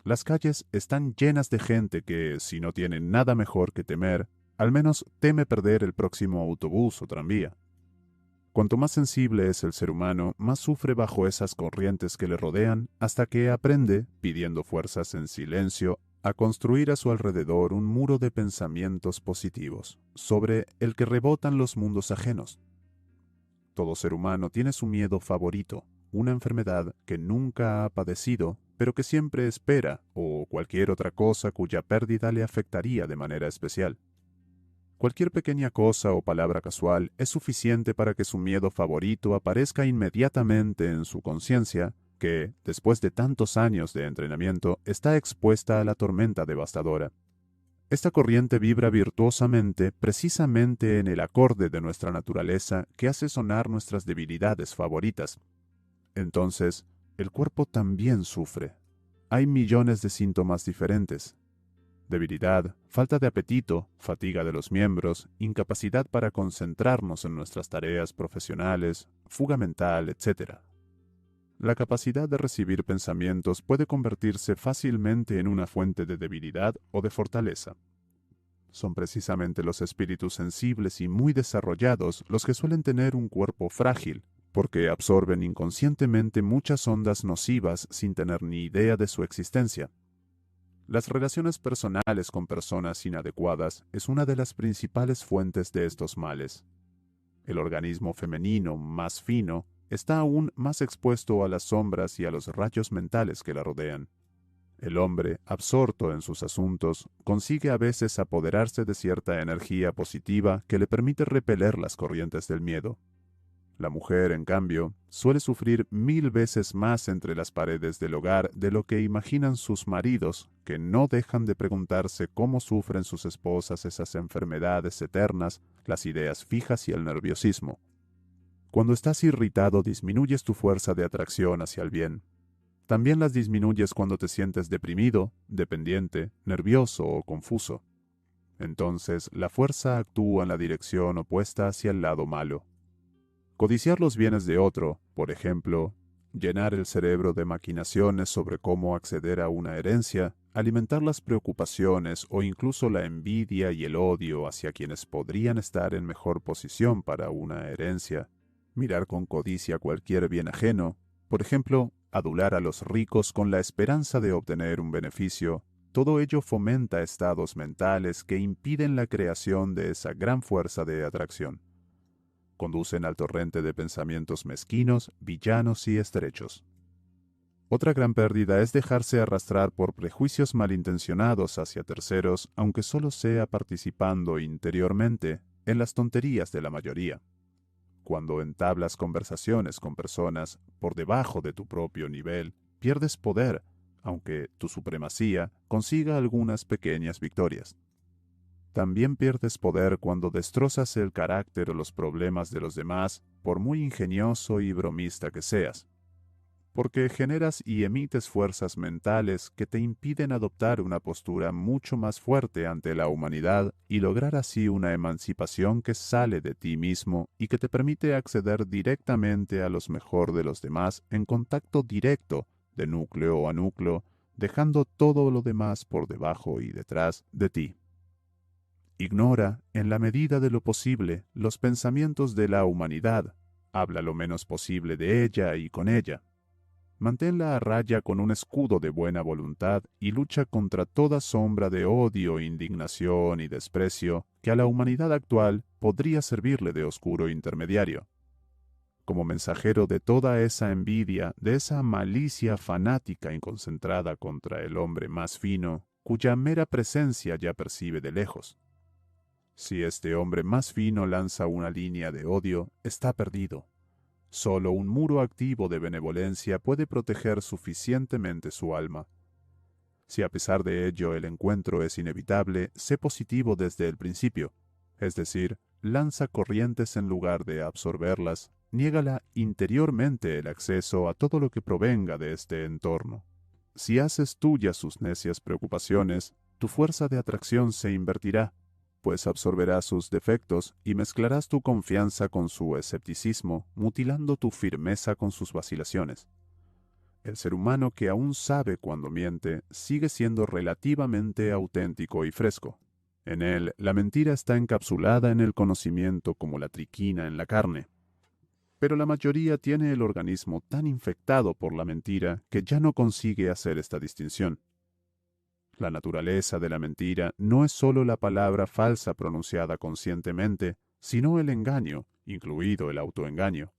Las calles están llenas de gente que, si no tiene nada mejor que temer, al menos teme perder el próximo autobús o tranvía. Cuanto más sensible es el ser humano, más sufre bajo esas corrientes que le rodean, hasta que aprende, pidiendo fuerzas en silencio, a construir a su alrededor un muro de pensamientos positivos, sobre el que rebotan los mundos ajenos. Todo ser humano tiene su miedo favorito, una enfermedad que nunca ha padecido, pero que siempre espera, o cualquier otra cosa cuya pérdida le afectaría de manera especial. Cualquier pequeña cosa o palabra casual es suficiente para que su miedo favorito aparezca inmediatamente en su conciencia, que, después de tantos años de entrenamiento, está expuesta a la tormenta devastadora. Esta corriente vibra virtuosamente precisamente en el acorde de nuestra naturaleza que hace sonar nuestras debilidades favoritas. Entonces, el cuerpo también sufre. Hay millones de síntomas diferentes. Debilidad, falta de apetito, fatiga de los miembros, incapacidad para concentrarnos en nuestras tareas profesionales, fuga mental, etc. La capacidad de recibir pensamientos puede convertirse fácilmente en una fuente de debilidad o de fortaleza. Son precisamente los espíritus sensibles y muy desarrollados los que suelen tener un cuerpo frágil, porque absorben inconscientemente muchas ondas nocivas sin tener ni idea de su existencia. Las relaciones personales con personas inadecuadas es una de las principales fuentes de estos males. El organismo femenino más fino está aún más expuesto a las sombras y a los rayos mentales que la rodean. El hombre, absorto en sus asuntos, consigue a veces apoderarse de cierta energía positiva que le permite repeler las corrientes del miedo. La mujer, en cambio, suele sufrir 1000 veces más entre las paredes del hogar de lo que imaginan sus maridos, que no dejan de preguntarse cómo sufren sus esposas esas enfermedades eternas, las ideas fijas y el nerviosismo. Cuando estás irritado, disminuyes tu fuerza de atracción hacia el bien. También las disminuyes cuando te sientes deprimido, dependiente, nervioso o confuso. Entonces, la fuerza actúa en la dirección opuesta hacia el lado malo. Codiciar los bienes de otro, por ejemplo, llenar el cerebro de maquinaciones sobre cómo acceder a una herencia, alimentar las preocupaciones o incluso la envidia y el odio hacia quienes podrían estar en mejor posición para una herencia, mirar con codicia cualquier bien ajeno, por ejemplo, adular a los ricos con la esperanza de obtener un beneficio, todo ello fomenta estados mentales que impiden la creación de esa gran fuerza de atracción. Conducen al torrente de pensamientos mezquinos, villanos y estrechos. Otra gran pérdida es dejarse arrastrar por prejuicios malintencionados hacia terceros, aunque solo sea participando interiormente en las tonterías de la mayoría. Cuando entablas conversaciones con personas por debajo de tu propio nivel, pierdes poder, aunque tu supremacía consiga algunas pequeñas victorias. También pierdes poder cuando destrozas el carácter o los problemas de los demás, por muy ingenioso y bromista que seas, porque generas y emites fuerzas mentales que te impiden adoptar una postura mucho más fuerte ante la humanidad y lograr así una emancipación que sale de ti mismo y que te permite acceder directamente a los mejor de los demás en contacto directo, de núcleo a núcleo, dejando todo lo demás por debajo y detrás de ti. Ignora, en la medida de lo posible, los pensamientos de la humanidad. Habla lo menos posible de ella y con ella. Manténla a raya con un escudo de buena voluntad y lucha contra toda sombra de odio, indignación y desprecio que a la humanidad actual podría servirle de oscuro intermediario. Como mensajero de toda esa envidia, de esa malicia fanática y concentrada contra el hombre más fino, cuya mera presencia ya percibe de lejos. Si este hombre más fino lanza una línea de odio, está perdido. Solo un muro activo de benevolencia puede proteger suficientemente su alma. Si a pesar de ello el encuentro es inevitable, sé positivo desde el principio, es decir, lanza corrientes en lugar de absorberlas, niégala interiormente el acceso a todo lo que provenga de este entorno. Si haces tuyas sus necias preocupaciones, tu fuerza de atracción se invertirá, pues absorberás sus defectos y mezclarás tu confianza con su escepticismo, mutilando tu firmeza con sus vacilaciones. El ser humano que aún sabe cuando miente sigue siendo relativamente auténtico y fresco. En él, la mentira está encapsulada en el conocimiento como la triquina en la carne. Pero la mayoría tiene el organismo tan infectado por la mentira que ya no consigue hacer esta distinción. La naturaleza de la mentira no es sólo la palabra falsa pronunciada conscientemente, sino el engaño, incluido el autoengaño.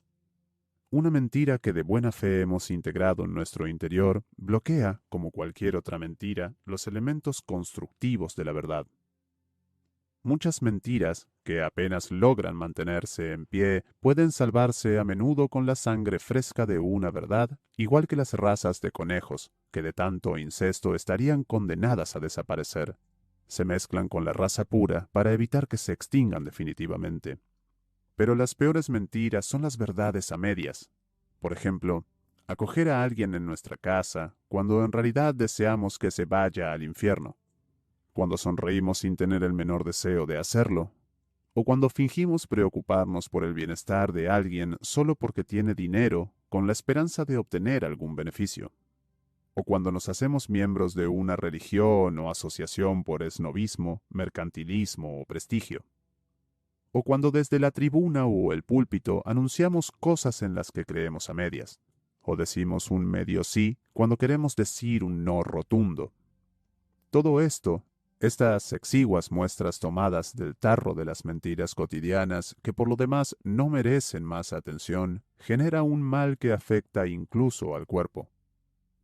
Una mentira que de buena fe hemos integrado en nuestro interior bloquea, como cualquier otra mentira, los elementos constructivos de la verdad. Muchas mentiras, que apenas logran mantenerse en pie, pueden salvarse a menudo con la sangre fresca de una verdad, igual que las razas de conejos, que de tanto incesto estarían condenadas a desaparecer. Se mezclan con la raza pura para evitar que se extingan definitivamente. Pero las peores mentiras son las verdades a medias. Por ejemplo, acoger a alguien en nuestra casa cuando en realidad deseamos que se vaya al infierno, cuando sonreímos sin tener el menor deseo de hacerlo, o cuando fingimos preocuparnos por el bienestar de alguien solo porque tiene dinero con la esperanza de obtener algún beneficio, o cuando nos hacemos miembros de una religión o asociación por esnobismo, mercantilismo o prestigio, o cuando desde la tribuna o el púlpito anunciamos cosas en las que creemos a medias, o decimos un medio sí cuando queremos decir un no rotundo. Todo esto, estas exiguas muestras tomadas del tarro de las mentiras cotidianas, que por lo demás no merecen más atención, genera un mal que afecta incluso al cuerpo.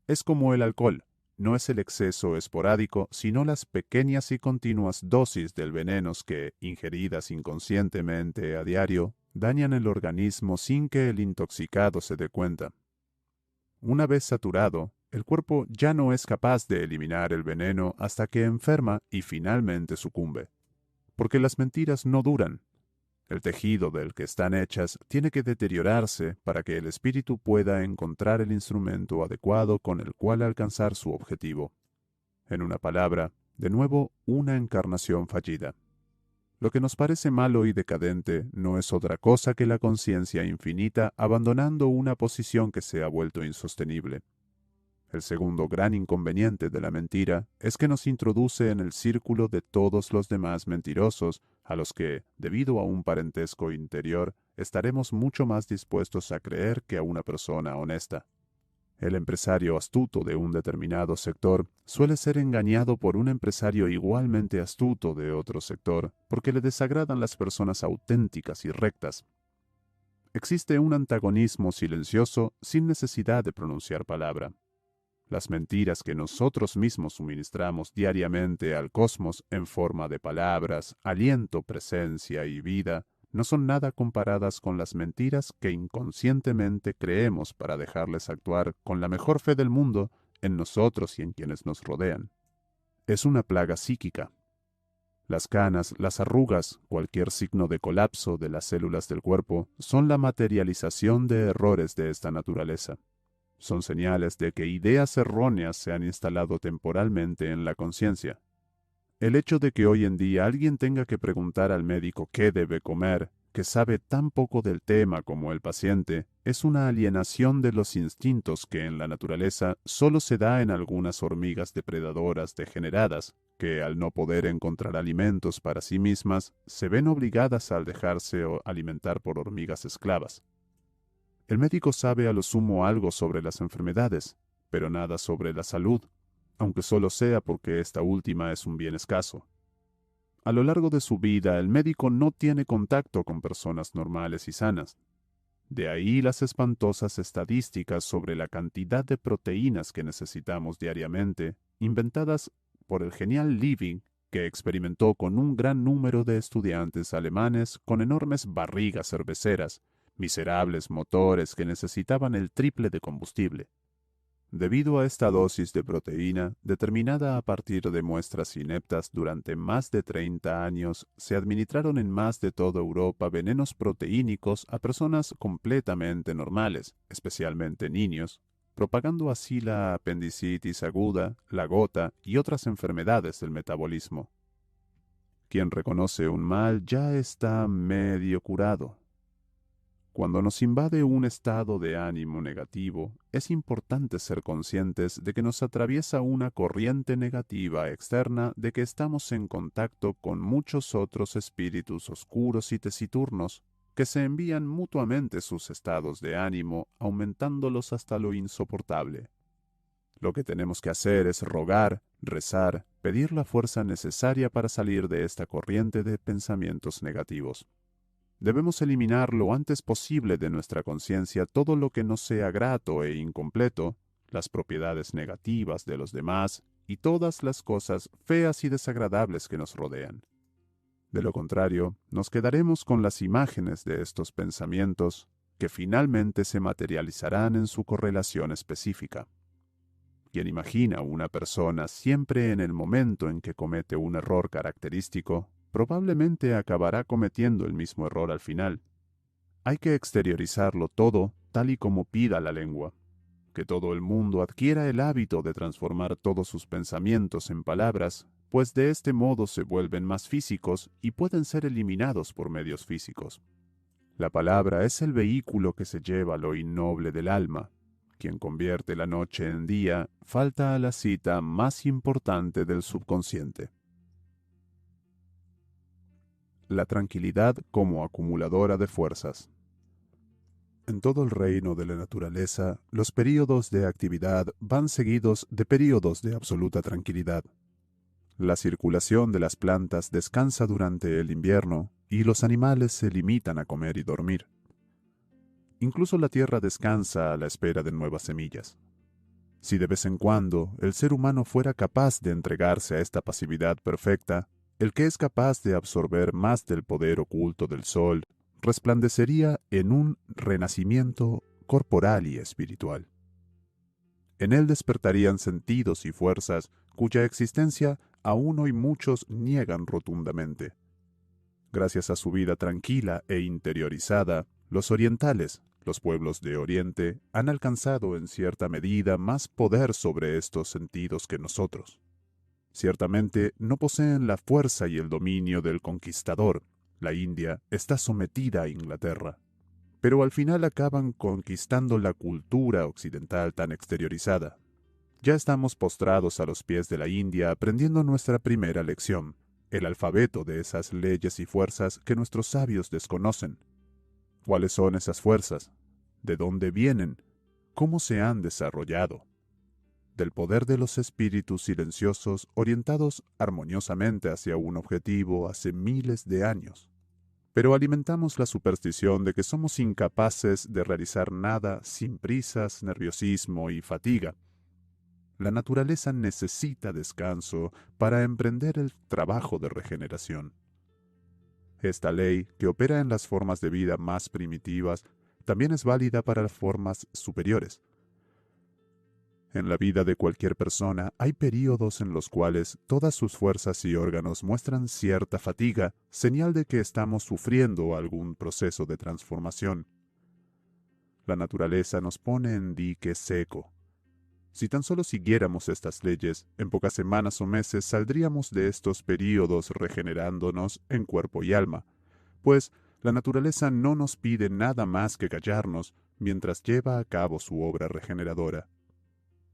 Es como el alcohol, no es el exceso esporádico, sino las pequeñas y continuas dosis del venenos que, ingeridas inconscientemente a diario, dañan el organismo sin que el intoxicado se dé cuenta. Una vez saturado, el cuerpo ya no es capaz de eliminar el veneno hasta que enferma y finalmente sucumbe. Porque las mentiras no duran. El tejido del que están hechas tiene que deteriorarse para que el espíritu pueda encontrar el instrumento adecuado con el cual alcanzar su objetivo. En una palabra, de nuevo, una encarnación fallida. Lo que nos parece malo y decadente no es otra cosa que la conciencia infinita abandonando una posición que se ha vuelto insostenible. El segundo gran inconveniente de la mentira es que nos introduce en el círculo de todos los demás mentirosos, a los que, debido a un parentesco interior, estaremos mucho más dispuestos a creer que a una persona honesta. El empresario astuto de un determinado sector suele ser engañado por un empresario igualmente astuto de otro sector, porque le desagradan las personas auténticas y rectas. Existe un antagonismo silencioso sin necesidad de pronunciar palabra. Las mentiras que nosotros mismos suministramos diariamente al cosmos en forma de palabras, aliento, presencia y vida, no son nada comparadas con las mentiras que inconscientemente creemos para dejarles actuar con la mejor fe del mundo en nosotros y en quienes nos rodean. Es una plaga psíquica. Las canas, las arrugas, cualquier signo de colapso de las células del cuerpo, son la materialización de errores de esta naturaleza. Son señales de que ideas erróneas se han instalado temporalmente en la conciencia. El hecho de que hoy en día alguien tenga que preguntar al médico qué debe comer, que sabe tan poco del tema como el paciente, es una alienación de los instintos que en la naturaleza solo se da en algunas hormigas depredadoras degeneradas, que al no poder encontrar alimentos para sí mismas, se ven obligadas a dejarse alimentar por hormigas esclavas. El médico sabe a lo sumo algo sobre las enfermedades, pero nada sobre la salud, aunque solo sea porque esta última es un bien escaso. A lo largo de su vida, el médico no tiene contacto con personas normales y sanas. De ahí las espantosas estadísticas sobre la cantidad de proteínas que necesitamos diariamente, inventadas por el genial Liebig, que experimentó con un gran número de estudiantes alemanes con enormes barrigas cerveceras, miserables motores que necesitaban el triple de combustible. Debido a esta dosis de proteína, determinada a partir de muestras ineptas durante más de 30 años, se administraron en más de toda Europa venenos proteínicos a personas completamente normales, especialmente niños, propagando así la apendicitis aguda, la gota y otras enfermedades del metabolismo. Quien reconoce un mal ya está medio curado. Cuando nos invade un estado de ánimo negativo, es importante ser conscientes de que nos atraviesa una corriente negativa externa, de que estamos en contacto con muchos otros espíritus oscuros y tesiturnos, que se envían mutuamente sus estados de ánimo, aumentándolos hasta lo insoportable. Lo que tenemos que hacer es rogar, rezar, pedir la fuerza necesaria para salir de esta corriente de pensamientos negativos. Debemos eliminar lo antes posible de nuestra conciencia todo lo que nos sea grato e incompleto, las propiedades negativas de los demás y todas las cosas feas y desagradables que nos rodean. De lo contrario, nos quedaremos con las imágenes de estos pensamientos que finalmente se materializarán en su correlación específica. Quien imagina una persona siempre en el momento en que comete un error característico, probablemente acabará cometiendo el mismo error al final. Hay que exteriorizarlo todo tal y como pida la lengua. Que todo el mundo adquiera el hábito de transformar todos sus pensamientos en palabras, pues de este modo se vuelven más físicos y pueden ser eliminados por medios físicos. La palabra es el vehículo que se lleva lo innoble del alma. Quien convierte la noche en día falta a la cita más importante del subconsciente. La tranquilidad como acumuladora de fuerzas. En todo el reino de la naturaleza, los períodos de actividad van seguidos de períodos de absoluta tranquilidad. La circulación de las plantas descansa durante el invierno y los animales se limitan a comer y dormir. Incluso la tierra descansa a la espera de nuevas semillas. Si de vez en cuando el ser humano fuera capaz de entregarse a esta pasividad perfecta, el que es capaz de absorber más del poder oculto del sol, resplandecería en un renacimiento corporal y espiritual. En él despertarían sentidos y fuerzas cuya existencia aún hoy muchos niegan rotundamente. Gracias a su vida tranquila e interiorizada, los orientales, los pueblos de Oriente, han alcanzado en cierta medida más poder sobre estos sentidos que nosotros. Ciertamente no poseen la fuerza y el dominio del conquistador. La India está sometida a Inglaterra. Pero al final acaban conquistando la cultura occidental tan exteriorizada. Ya estamos postrados a los pies de la India aprendiendo nuestra primera lección, el alfabeto de esas leyes y fuerzas que nuestros sabios desconocen. ¿Cuáles son esas fuerzas? ¿De dónde vienen? ¿Cómo se han desarrollado? Del poder de los espíritus silenciosos orientados armoniosamente hacia un objetivo hace miles de años. Pero alimentamos la superstición de que somos incapaces de realizar nada sin prisas, nerviosismo y fatiga. La naturaleza necesita descanso para emprender el trabajo de regeneración. Esta ley, que opera en las formas de vida más primitivas, también es válida para las formas superiores. En la vida de cualquier persona hay períodos en los cuales todas sus fuerzas y órganos muestran cierta fatiga, señal de que estamos sufriendo algún proceso de transformación. La naturaleza nos pone en dique seco. Si tan solo siguiéramos estas leyes, en pocas semanas o meses saldríamos de estos períodos regenerándonos en cuerpo y alma, pues la naturaleza no nos pide nada más que callarnos mientras lleva a cabo su obra regeneradora.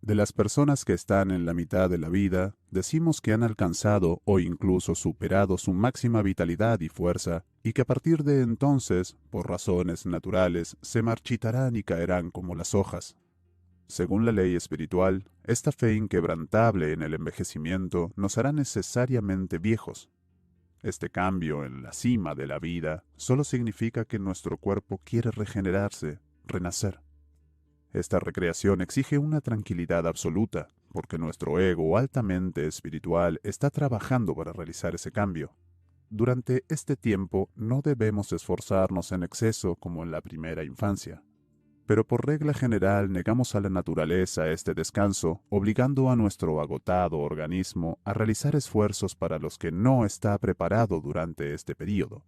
De las personas que están en la mitad de la vida, decimos que han alcanzado o incluso superado su máxima vitalidad y fuerza, y que a partir de entonces, por razones naturales, se marchitarán y caerán como las hojas. Según la ley espiritual, esta fe inquebrantable en el envejecimiento nos hará necesariamente viejos. Este cambio en la cima de la vida solo significa que nuestro cuerpo quiere regenerarse, renacer. Esta recreación exige una tranquilidad absoluta, porque nuestro ego altamente espiritual está trabajando para realizar ese cambio. Durante este tiempo no debemos esforzarnos en exceso como en la primera infancia. Pero por regla general negamos a la naturaleza este descanso, obligando a nuestro agotado organismo a realizar esfuerzos para los que no está preparado durante este período.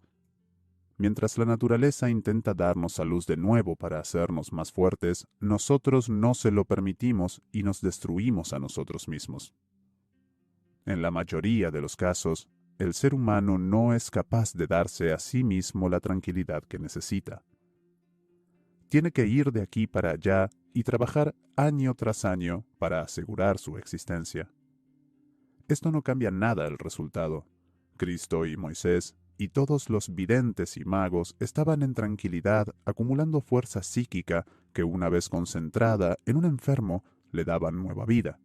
Mientras la naturaleza intenta darnos a luz de nuevo para hacernos más fuertes, nosotros no se lo permitimos y nos destruimos a nosotros mismos. En la mayoría de los casos, el ser humano no es capaz de darse a sí mismo la tranquilidad que necesita. Tiene que ir de aquí para allá y trabajar año tras año para asegurar su existencia. Esto no cambia nada el resultado. Cristo y Moisés, y todos los videntes y magos estaban en tranquilidad acumulando fuerza psíquica que una vez concentrada en un enfermo le daban nueva vida.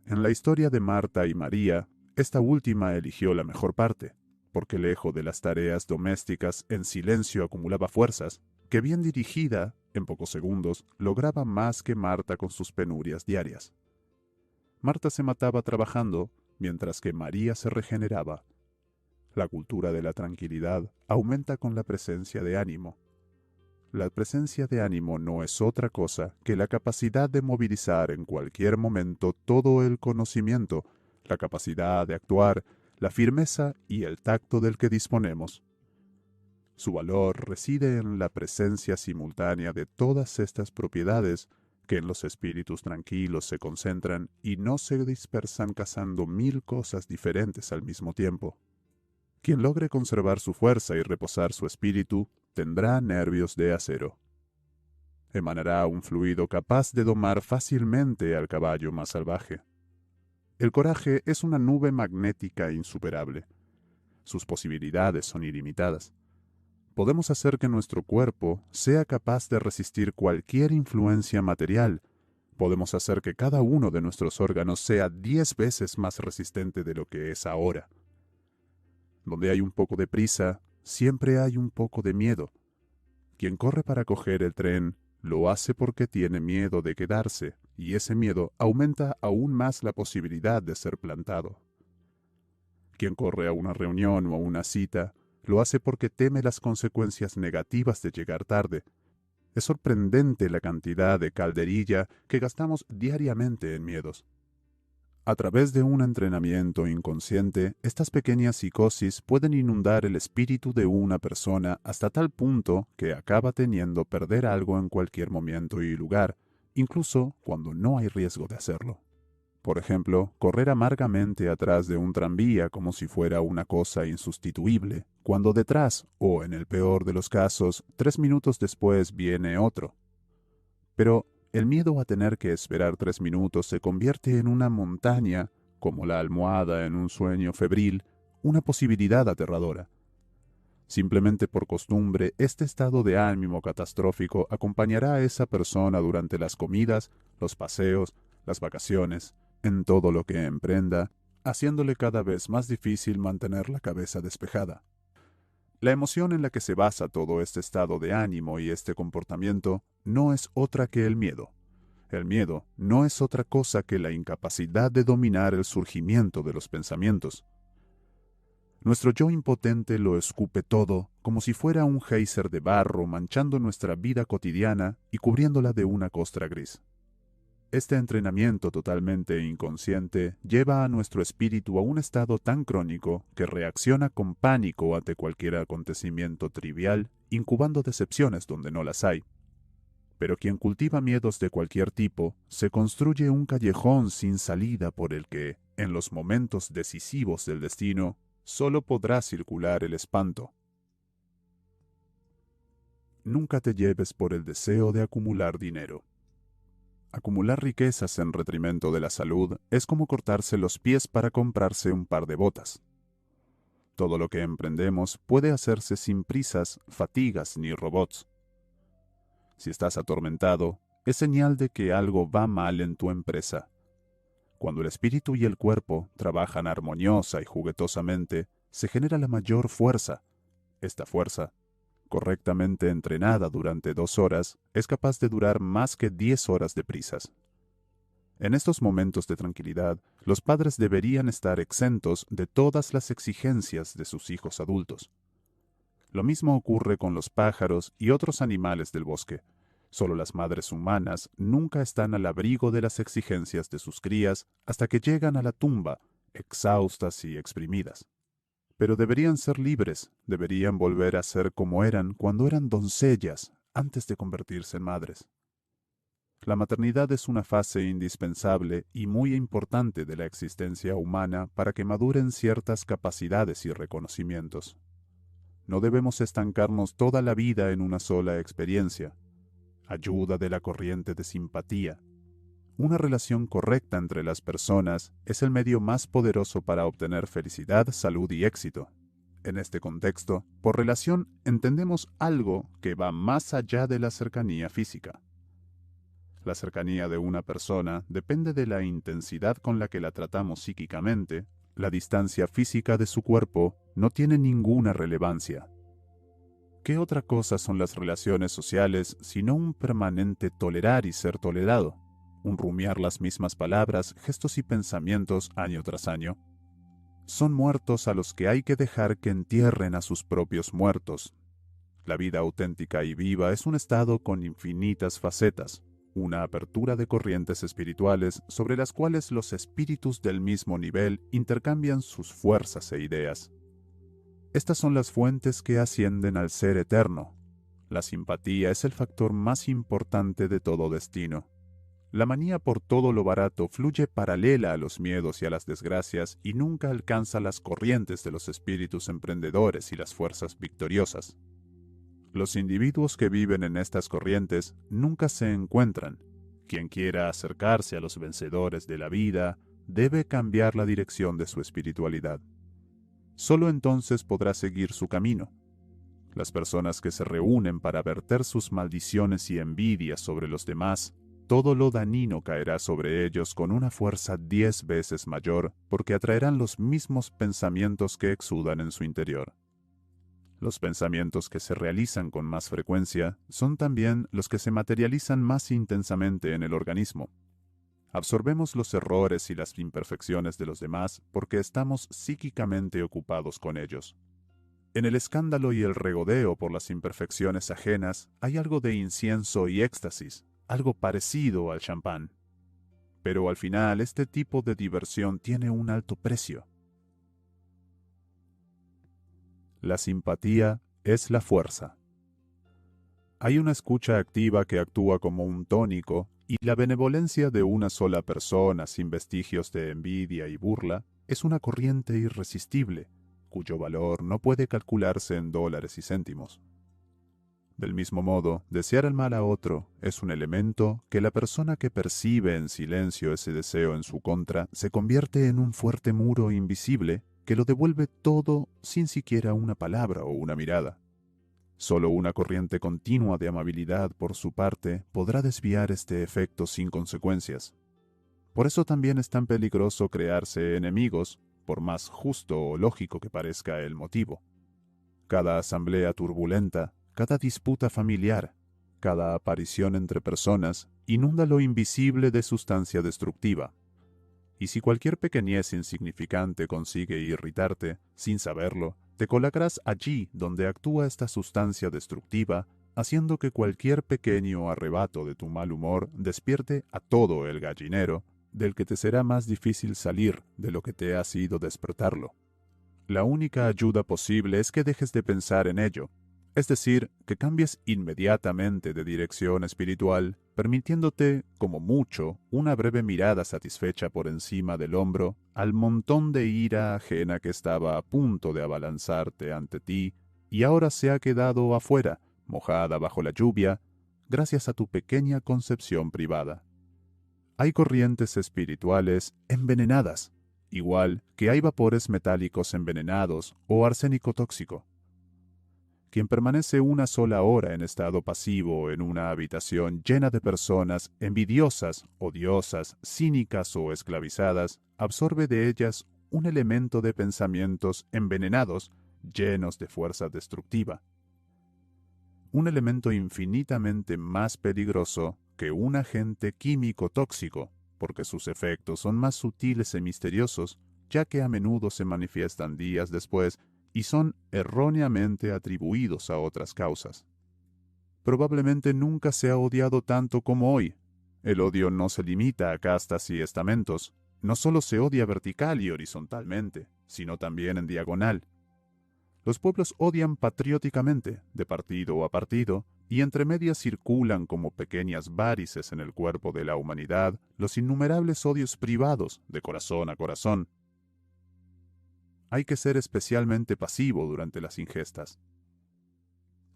En la historia de Marta y María, esta última eligió la mejor parte, porque lejos de las tareas domésticas en silencio acumulaba fuerzas, que bien dirigida, en pocos segundos, lograba más que Marta con sus penurias diarias. Marta se mataba trabajando, mientras que María se regeneraba. La cultura de la tranquilidad aumenta con la presencia de ánimo. La presencia de ánimo no es otra cosa que la capacidad de movilizar en cualquier momento todo el conocimiento, la capacidad de actuar, la firmeza y el tacto del que disponemos. Su valor reside en la presencia simultánea de todas estas propiedades que en los espíritus tranquilos se concentran y no se dispersan cazando 1000 cosas diferentes al mismo tiempo. Quien logre conservar su fuerza y reposar su espíritu tendrá nervios de acero. Emanará un fluido capaz de domar fácilmente al caballo más salvaje. El coraje es una nube magnética insuperable. Sus posibilidades son ilimitadas. Podemos hacer que nuestro cuerpo sea capaz de resistir cualquier influencia material. Podemos hacer que cada uno de nuestros órganos sea 10 veces más resistente de lo que es ahora. Donde hay un poco de prisa, siempre hay un poco de miedo. Quien corre para coger el tren lo hace porque tiene miedo de quedarse, y ese miedo aumenta aún más la posibilidad de ser plantado. Quien corre a una reunión o a una cita lo hace porque teme las consecuencias negativas de llegar tarde. Es sorprendente la cantidad de calderilla que gastamos diariamente en miedos. A través de un entrenamiento inconsciente, estas pequeñas psicosis pueden inundar el espíritu de una persona hasta tal punto que acaba teniendo perder algo en cualquier momento y lugar, incluso cuando no hay riesgo de hacerlo. Por ejemplo, correr amargamente atrás de un tranvía como si fuera una cosa insustituible, cuando detrás, o en el peor de los casos, 3 minutos después viene otro. Pero el miedo a tener que esperar 3 minutos se convierte en una montaña, como la almohada en un sueño febril, una posibilidad aterradora. Simplemente por costumbre, este estado de ánimo catastrófico acompañará a esa persona durante las comidas, los paseos, las vacaciones, en todo lo que emprenda, haciéndole cada vez más difícil mantener la cabeza despejada. La emoción en la que se basa todo este estado de ánimo y este comportamiento no es otra que el miedo. El miedo no es otra cosa que la incapacidad de dominar el surgimiento de los pensamientos. Nuestro yo impotente lo escupe todo como si fuera un geyser de barro manchando nuestra vida cotidiana y cubriéndola de una costra gris. Este entrenamiento totalmente inconsciente lleva a nuestro espíritu a un estado tan crónico que reacciona con pánico ante cualquier acontecimiento trivial, incubando decepciones donde no las hay. Pero quien cultiva miedos de cualquier tipo, se construye un callejón sin salida por el que, en los momentos decisivos del destino, solo podrá circular el espanto. Nunca te lleves por el deseo de acumular dinero. Acumular riquezas en detrimento de la salud es como cortarse los pies para comprarse un par de botas. Todo lo que emprendemos puede hacerse sin prisas, fatigas ni robots. Si estás atormentado, es señal de que algo va mal en tu empresa. Cuando el espíritu y el cuerpo trabajan armoniosa y juguetosamente, se genera la mayor fuerza. Esta fuerza, correctamente entrenada durante 2 horas, es capaz de durar más que 10 horas de prisas. En estos momentos de tranquilidad, los padres deberían estar exentos de todas las exigencias de sus hijos adultos. Lo mismo ocurre con los pájaros y otros animales del bosque. Solo las madres humanas nunca están al abrigo de las exigencias de sus crías hasta que llegan a la tumba, exhaustas y exprimidas. Pero deberían ser libres, deberían volver a ser como eran cuando eran doncellas, antes de convertirse en madres. La maternidad es una fase indispensable y muy importante de la existencia humana para que maduren ciertas capacidades y reconocimientos. No debemos estancarnos toda la vida en una sola experiencia. Ayuda de la corriente de simpatía. Una relación correcta entre las personas es el medio más poderoso para obtener felicidad, salud y éxito. En este contexto, por relación entendemos algo que va más allá de la cercanía física. La cercanía de una persona depende de la intensidad con la que la tratamos psíquicamente. La distancia física de su cuerpo no tiene ninguna relevancia. ¿Qué otra cosa son las relaciones sociales sino un permanente tolerar y ser tolerado? Un rumiar las mismas palabras, gestos y pensamientos año tras año. Son muertos a los que hay que dejar que entierren a sus propios muertos. La vida auténtica y viva es un estado con infinitas facetas, una apertura de corrientes espirituales sobre las cuales los espíritus del mismo nivel intercambian sus fuerzas e ideas. Estas son las fuentes que ascienden al ser eterno. La simpatía es el factor más importante de todo destino. La manía por todo lo barato fluye paralela a los miedos y a las desgracias y nunca alcanza las corrientes de los espíritus emprendedores y las fuerzas victoriosas. Los individuos que viven en estas corrientes nunca se encuentran. Quien quiera acercarse a los vencedores de la vida debe cambiar la dirección de su espiritualidad. Solo entonces podrá seguir su camino. Las personas que se reúnen para verter sus maldiciones y envidias sobre los demás, todo lo dañino caerá sobre ellos con una fuerza 10 veces mayor, porque atraerán los mismos pensamientos que exudan en su interior. Los pensamientos que se realizan con más frecuencia son también los que se materializan más intensamente en el organismo. Absorbemos los errores y las imperfecciones de los demás porque estamos psíquicamente ocupados con ellos. En el escándalo y el regodeo por las imperfecciones ajenas hay algo de incienso y éxtasis, algo parecido al champán. Pero al final este tipo de diversión tiene un alto precio. La simpatía es la fuerza. Hay una escucha activa que actúa como un tónico, y la benevolencia de una sola persona sin vestigios de envidia y burla es una corriente irresistible, cuyo valor no puede calcularse en dólares y céntimos. Del mismo modo, desear el mal a otro es un elemento que la persona que percibe en silencio ese deseo en su contra se convierte en un fuerte muro invisible que lo devuelve todo sin siquiera una palabra o una mirada. Solo una corriente continua de amabilidad por su parte podrá desviar este efecto sin consecuencias. Por eso también es tan peligroso crearse enemigos, por más justo o lógico que parezca el motivo. Cada asamblea turbulenta, cada disputa familiar, cada aparición entre personas, inunda lo invisible de sustancia destructiva. Y si cualquier pequeñez insignificante consigue irritarte, sin saberlo, te colocarás allí donde actúa esta sustancia destructiva, haciendo que cualquier pequeño arrebato de tu mal humor despierte a todo el gallinero, del que te será más difícil salir de lo que te ha sido despertarlo. La única ayuda posible es que dejes de pensar en ello, es decir, que cambies inmediatamente de dirección espiritual, permitiéndote, como mucho, una breve mirada satisfecha por encima del hombro al montón de ira ajena que estaba a punto de abalanzarte ante ti y ahora se ha quedado afuera, mojada bajo la lluvia, gracias a tu pequeña concepción privada. Hay corrientes espirituales envenenadas, igual que hay vapores metálicos envenenados o arsénico tóxico. Quien permanece una sola hora en estado pasivo en una habitación llena de personas envidiosas, odiosas, cínicas o esclavizadas, absorbe de ellas un elemento de pensamientos envenenados, llenos de fuerza destructiva. Un elemento infinitamente más peligroso que un agente químico tóxico, porque sus efectos son más sutiles y misteriosos, ya que a menudo se manifiestan días después y son erróneamente atribuidos a otras causas. Probablemente nunca se ha odiado tanto como hoy. El odio no se limita a castas y estamentos. No solo se odia vertical y horizontalmente, sino también en diagonal. Los pueblos odian patrióticamente, de partido a partido, y entre medias circulan como pequeñas varices en el cuerpo de la humanidad los innumerables odios privados, de corazón a corazón. Hay que ser especialmente pasivo durante las ingestas.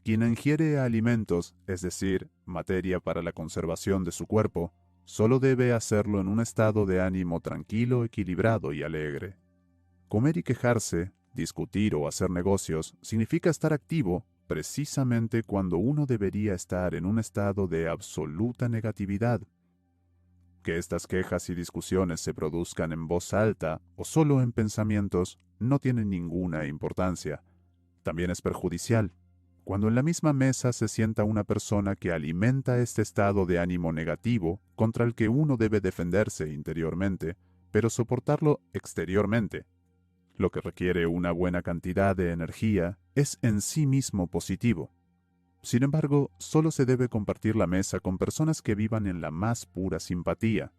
Quien ingiere alimentos, es decir, materia para la conservación de su cuerpo, solo debe hacerlo en un estado de ánimo tranquilo, equilibrado y alegre. Comer y quejarse discutir o hacer negocios significa estar activo precisamente cuando uno debería estar en un estado de absoluta negatividad. Que estas quejas y discusiones se produzcan en voz alta o solo en pensamientos no tiene ninguna importancia. También es perjudicial. Cuando en la misma mesa se sienta una persona que alimenta este estado de ánimo negativo contra el que uno debe defenderse interiormente, pero soportarlo exteriormente. Lo que requiere una buena cantidad de energía es en sí mismo positivo. Sin embargo, solo se debe compartir la mesa con personas que vivan en la más pura simpatía.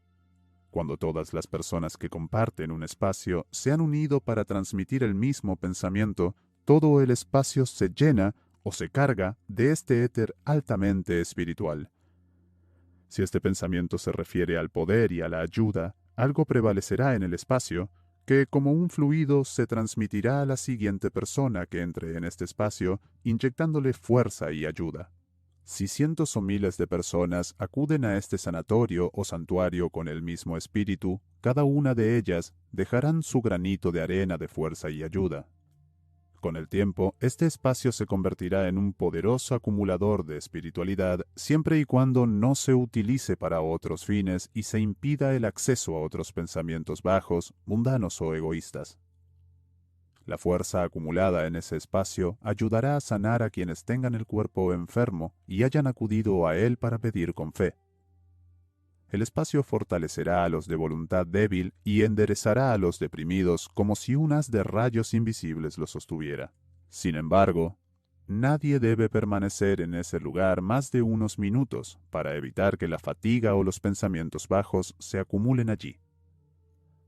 Cuando todas las personas que comparten un espacio se han unido para transmitir el mismo pensamiento, todo el espacio se llena o se carga de este éter altamente espiritual. Si este pensamiento se refiere al poder y a la ayuda, algo prevalecerá en el espacio, que como un fluido se transmitirá a la siguiente persona que entre en este espacio, inyectándole fuerza y ayuda. Si cientos o miles de personas acuden a este sanatorio o santuario con el mismo espíritu, cada una de ellas dejarán su granito de arena de fuerza y ayuda. Con el tiempo, este espacio se convertirá en un poderoso acumulador de espiritualidad siempre y cuando no se utilice para otros fines y se impida el acceso a otros pensamientos bajos, mundanos o egoístas. La fuerza acumulada en ese espacio ayudará a sanar a quienes tengan el cuerpo enfermo y hayan acudido a él para pedir con fe. El espacio fortalecerá a los de voluntad débil y enderezará a los deprimidos como si un haz de rayos invisibles los sostuviera. Sin embargo, nadie debe permanecer en ese lugar más de unos minutos para evitar que la fatiga o los pensamientos bajos se acumulen allí.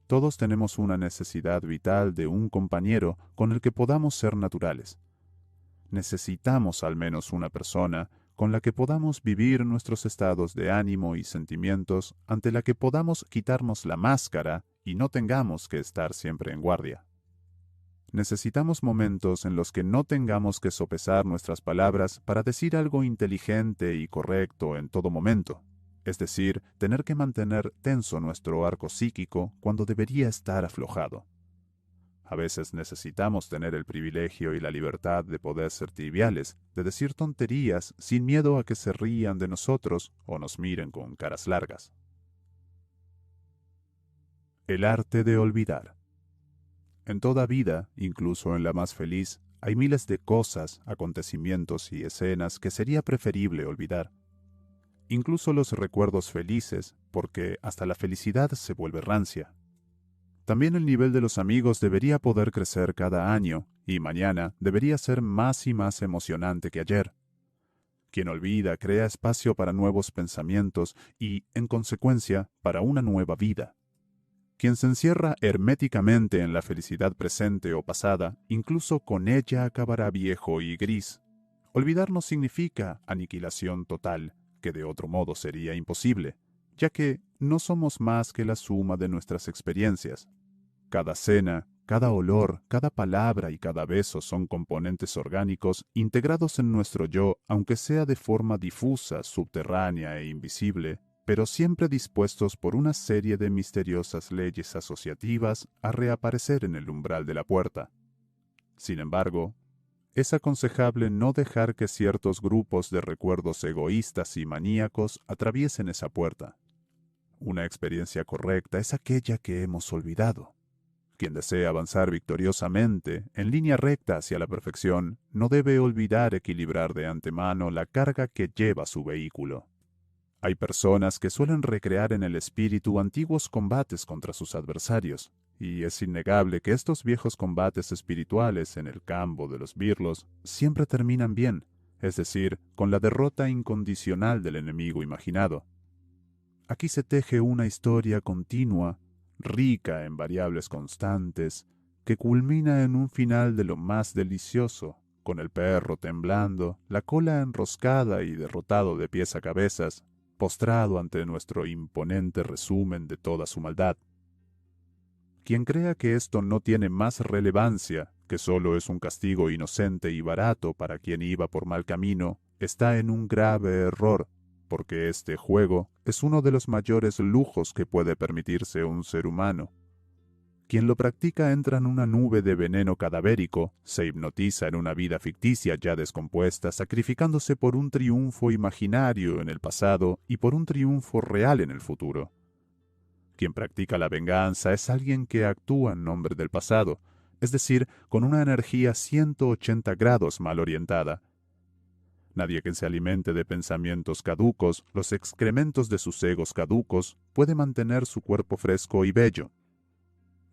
Todos tenemos una necesidad vital de un compañero con el que podamos ser naturales. Necesitamos al menos una persona con la que podamos vivir nuestros estados de ánimo y sentimientos, ante la que podamos quitarnos la máscara y no tengamos que estar siempre en guardia. Necesitamos momentos en los que no tengamos que sopesar nuestras palabras para decir algo inteligente y correcto en todo momento, es decir, tener que mantener tenso nuestro arco psíquico cuando debería estar aflojado. A veces necesitamos tener el privilegio y la libertad de poder ser triviales, de decir tonterías sin miedo a que se rían de nosotros o nos miren con caras largas. El arte de olvidar. En toda vida, incluso en la más feliz, hay miles de cosas, acontecimientos y escenas que sería preferible olvidar. Incluso los recuerdos felices, porque hasta la felicidad se vuelve rancia. También el nivel de los amigos debería poder crecer cada año, y mañana debería ser más y más emocionante que ayer. Quien olvida crea espacio para nuevos pensamientos y, en consecuencia, para una nueva vida. Quien se encierra herméticamente en la felicidad presente o pasada, incluso con ella acabará viejo y gris. Olvidar no significa aniquilación total, que de otro modo sería imposible, ya que no somos más que la suma de nuestras experiencias. Cada cena, cada olor, cada palabra y cada beso son componentes orgánicos integrados en nuestro yo, aunque sea de forma difusa, subterránea e invisible, pero siempre dispuestos por una serie de misteriosas leyes asociativas a reaparecer en el umbral de la puerta. Sin embargo, es aconsejable no dejar que ciertos grupos de recuerdos egoístas y maníacos atraviesen esa puerta. Una experiencia correcta es aquella que hemos olvidado. Quien desea avanzar victoriosamente, en línea recta hacia la perfección, no debe olvidar equilibrar de antemano la carga que lleva su vehículo. Hay personas que suelen recrear en el espíritu antiguos combates contra sus adversarios, y es innegable que estos viejos combates espirituales en el campo de los birlos siempre terminan bien, es decir, con la derrota incondicional del enemigo imaginado. Aquí se teje una historia continua, rica en variables constantes, que culmina en un final de lo más delicioso, con el perro temblando, la cola enroscada y derrotado de pies a cabezas, postrado ante nuestro imponente resumen de toda su maldad. Quien crea que esto no tiene más relevancia, que solo es un castigo inocente y barato para quien iba por mal camino, está en un grave error, porque este juego es uno de los mayores lujos que puede permitirse un ser humano. Quien lo practica entra en una nube de veneno cadavérico, se hipnotiza en una vida ficticia ya descompuesta, sacrificándose por un triunfo imaginario en el pasado y por un triunfo real en el futuro. Quien practica la venganza es alguien que actúa en nombre del pasado, es decir, con una energía 180 grados mal orientada. Nadie que se alimente de pensamientos caducos, los excrementos de sus egos caducos, puede mantener su cuerpo fresco y bello.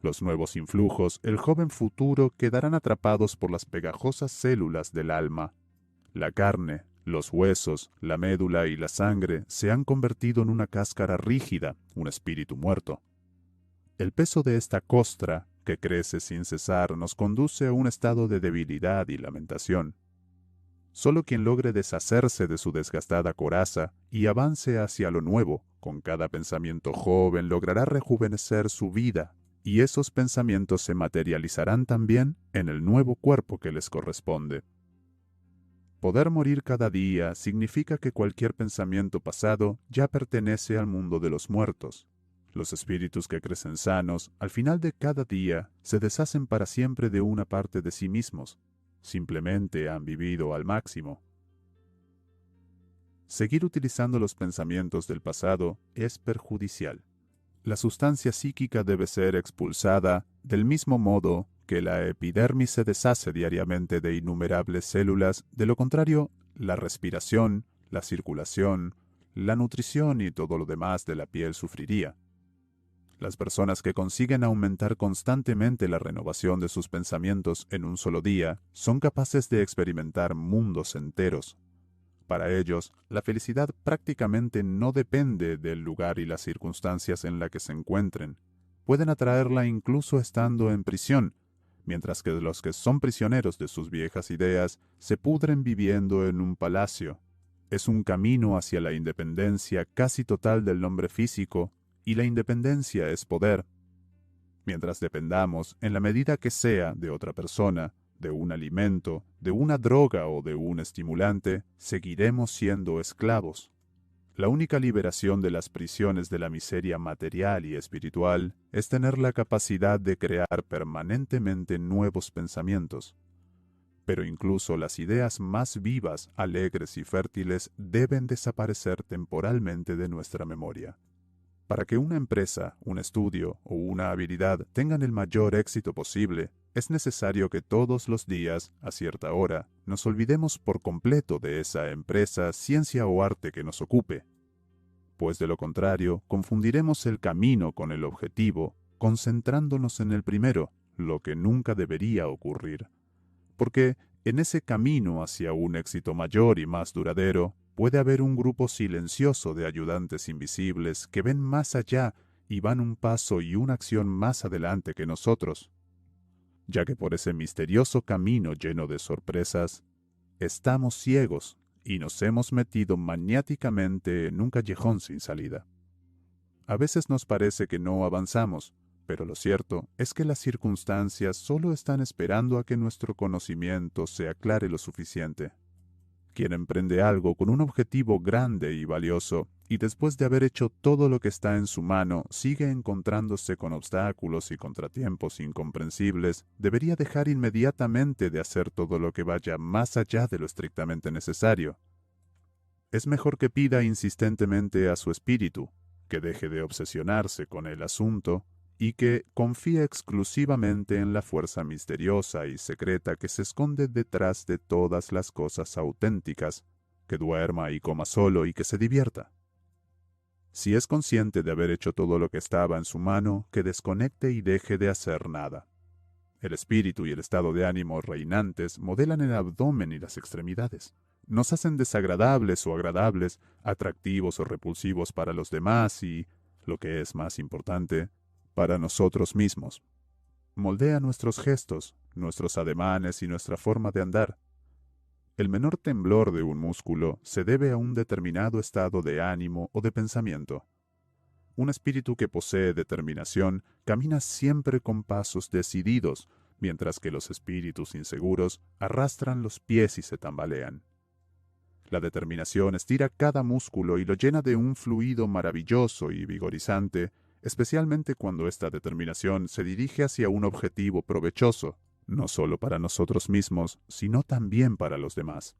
Los nuevos influjos, el joven futuro, quedarán atrapados por las pegajosas células del alma. La carne, los huesos, la médula y la sangre se han convertido en una cáscara rígida, un espíritu muerto. El peso de esta costra, que crece sin cesar, nos conduce a un estado de debilidad y lamentación. Solo quien logre deshacerse de su desgastada coraza y avance hacia lo nuevo, con cada pensamiento joven, logrará rejuvenecer su vida, y esos pensamientos se materializarán también en el nuevo cuerpo que les corresponde. Poder morir cada día significa que cualquier pensamiento pasado ya pertenece al mundo de los muertos. Los espíritus que crecen sanos, al final de cada día, se deshacen para siempre de una parte de sí mismos. Simplemente han vivido al máximo. Seguir utilizando los pensamientos del pasado es perjudicial. La sustancia psíquica debe ser expulsada del mismo modo que la epidermis se deshace diariamente de innumerables células. De lo contrario, la respiración, la circulación, la nutrición y todo lo demás de la piel sufriría. Las personas que consiguen aumentar constantemente la renovación de sus pensamientos en un solo día son capaces de experimentar mundos enteros. Para ellos, la felicidad prácticamente no depende del lugar y las circunstancias en las que se encuentren. Pueden atraerla incluso estando en prisión, mientras que los que son prisioneros de sus viejas ideas se pudren viviendo en un palacio. Es un camino hacia la independencia casi total del hombre físico, y la independencia es poder. Mientras dependamos, en la medida que sea, de otra persona, de un alimento, de una droga o de un estimulante, seguiremos siendo esclavos. La única liberación de las prisiones de la miseria material y espiritual es tener la capacidad de crear permanentemente nuevos pensamientos. Pero incluso las ideas más vivas, alegres y fértiles deben desaparecer temporalmente de nuestra memoria. Para que una empresa, un estudio o una habilidad tengan el mayor éxito posible, es necesario que todos los días, a cierta hora, nos olvidemos por completo de esa empresa, ciencia o arte que nos ocupe. Pues de lo contrario, confundiremos el camino con el objetivo, concentrándonos en el primero, lo que nunca debería ocurrir. Porque en ese camino hacia un éxito mayor y más duradero, puede haber un grupo silencioso de ayudantes invisibles que ven más allá y van un paso y una acción más adelante que nosotros, ya que por ese misterioso camino lleno de sorpresas, estamos ciegos y nos hemos metido maniáticamente en un callejón sin salida. A veces nos parece que no avanzamos, pero lo cierto es que las circunstancias solo están esperando a que nuestro conocimiento se aclare lo suficiente. Quien emprende algo con un objetivo grande y valioso, y después de haber hecho todo lo que está en su mano, sigue encontrándose con obstáculos y contratiempos incomprensibles, debería dejar inmediatamente de hacer todo lo que vaya más allá de lo estrictamente necesario. Es mejor que pida insistentemente a su espíritu, que deje de obsesionarse con el asunto, y que confíe exclusivamente en la fuerza misteriosa y secreta que se esconde detrás de todas las cosas auténticas, que duerma y coma solo y que se divierta. Si es consciente de haber hecho todo lo que estaba en su mano, que desconecte y deje de hacer nada. El espíritu y el estado de ánimo reinantes modelan el abdomen y las extremidades. Nos hacen desagradables o agradables, atractivos o repulsivos para los demás y, lo que es más importante, para nosotros mismos. Moldea nuestros gestos, nuestros ademanes y nuestra forma de andar. El menor temblor de un músculo se debe a un determinado estado de ánimo o de pensamiento. Un espíritu que posee determinación camina siempre con pasos decididos, mientras que los espíritus inseguros arrastran los pies y se tambalean. La determinación estira cada músculo y lo llena de un fluido maravilloso y vigorizante, especialmente cuando esta determinación se dirige hacia un objetivo provechoso, no solo para nosotros mismos, sino también para los demás.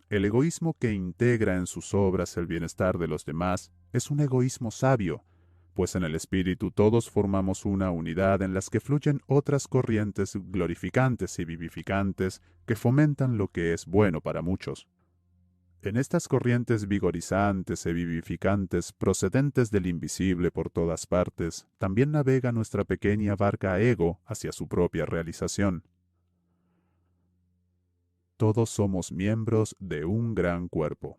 El egoísmo que integra en sus obras el bienestar de los demás es un egoísmo sabio, pues en el espíritu todos formamos una unidad en las que fluyen otras corrientes glorificantes y vivificantes que fomentan lo que es bueno para muchos. En estas corrientes vigorizantes y vivificantes procedentes del invisible por todas partes, también navega nuestra pequeña barca ego hacia su propia realización. Todos somos miembros de un gran cuerpo.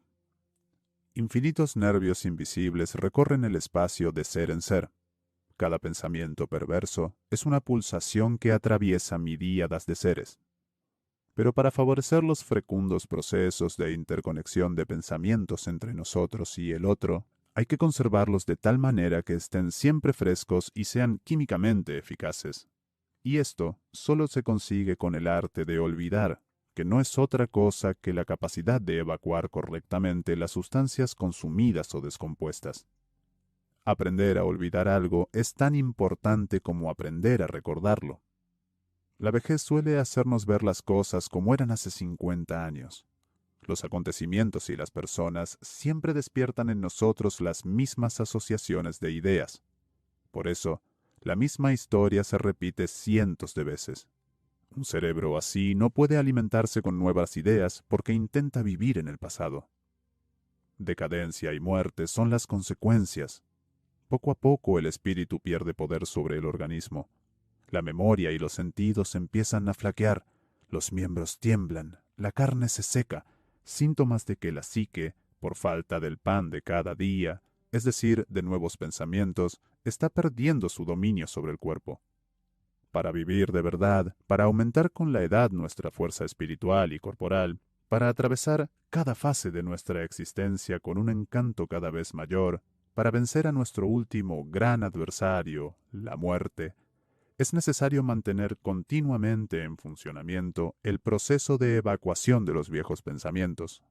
Infinitos nervios invisibles recorren el espacio de ser en ser. Cada pensamiento perverso es una pulsación que atraviesa miríadas de seres. Pero para favorecer los fecundos procesos de interconexión de pensamientos entre nosotros y el otro, hay que conservarlos de tal manera que estén siempre frescos y sean químicamente eficaces. Y esto solo se consigue con el arte de olvidar, que no es otra cosa que la capacidad de evacuar correctamente las sustancias consumidas o descompuestas. Aprender a olvidar algo es tan importante como aprender a recordarlo. La vejez suele hacernos ver las cosas como eran hace 50 años. Los acontecimientos y las personas siempre despiertan en nosotros las mismas asociaciones de ideas. Por eso, la misma historia se repite cientos de veces. Un cerebro así no puede alimentarse con nuevas ideas porque intenta vivir en el pasado. Decadencia y muerte son las consecuencias. Poco a poco el espíritu pierde poder sobre el organismo. La memoria y los sentidos empiezan a flaquear, los miembros tiemblan, la carne se seca, síntomas de que la psique, por falta del pan de cada día, es decir, de nuevos pensamientos, está perdiendo su dominio sobre el cuerpo. Para vivir de verdad, para aumentar con la edad nuestra fuerza espiritual y corporal, para atravesar cada fase de nuestra existencia con un encanto cada vez mayor, para vencer a nuestro último gran adversario, la muerte, es necesario mantener continuamente en funcionamiento el proceso de evacuación de los viejos pensamientos.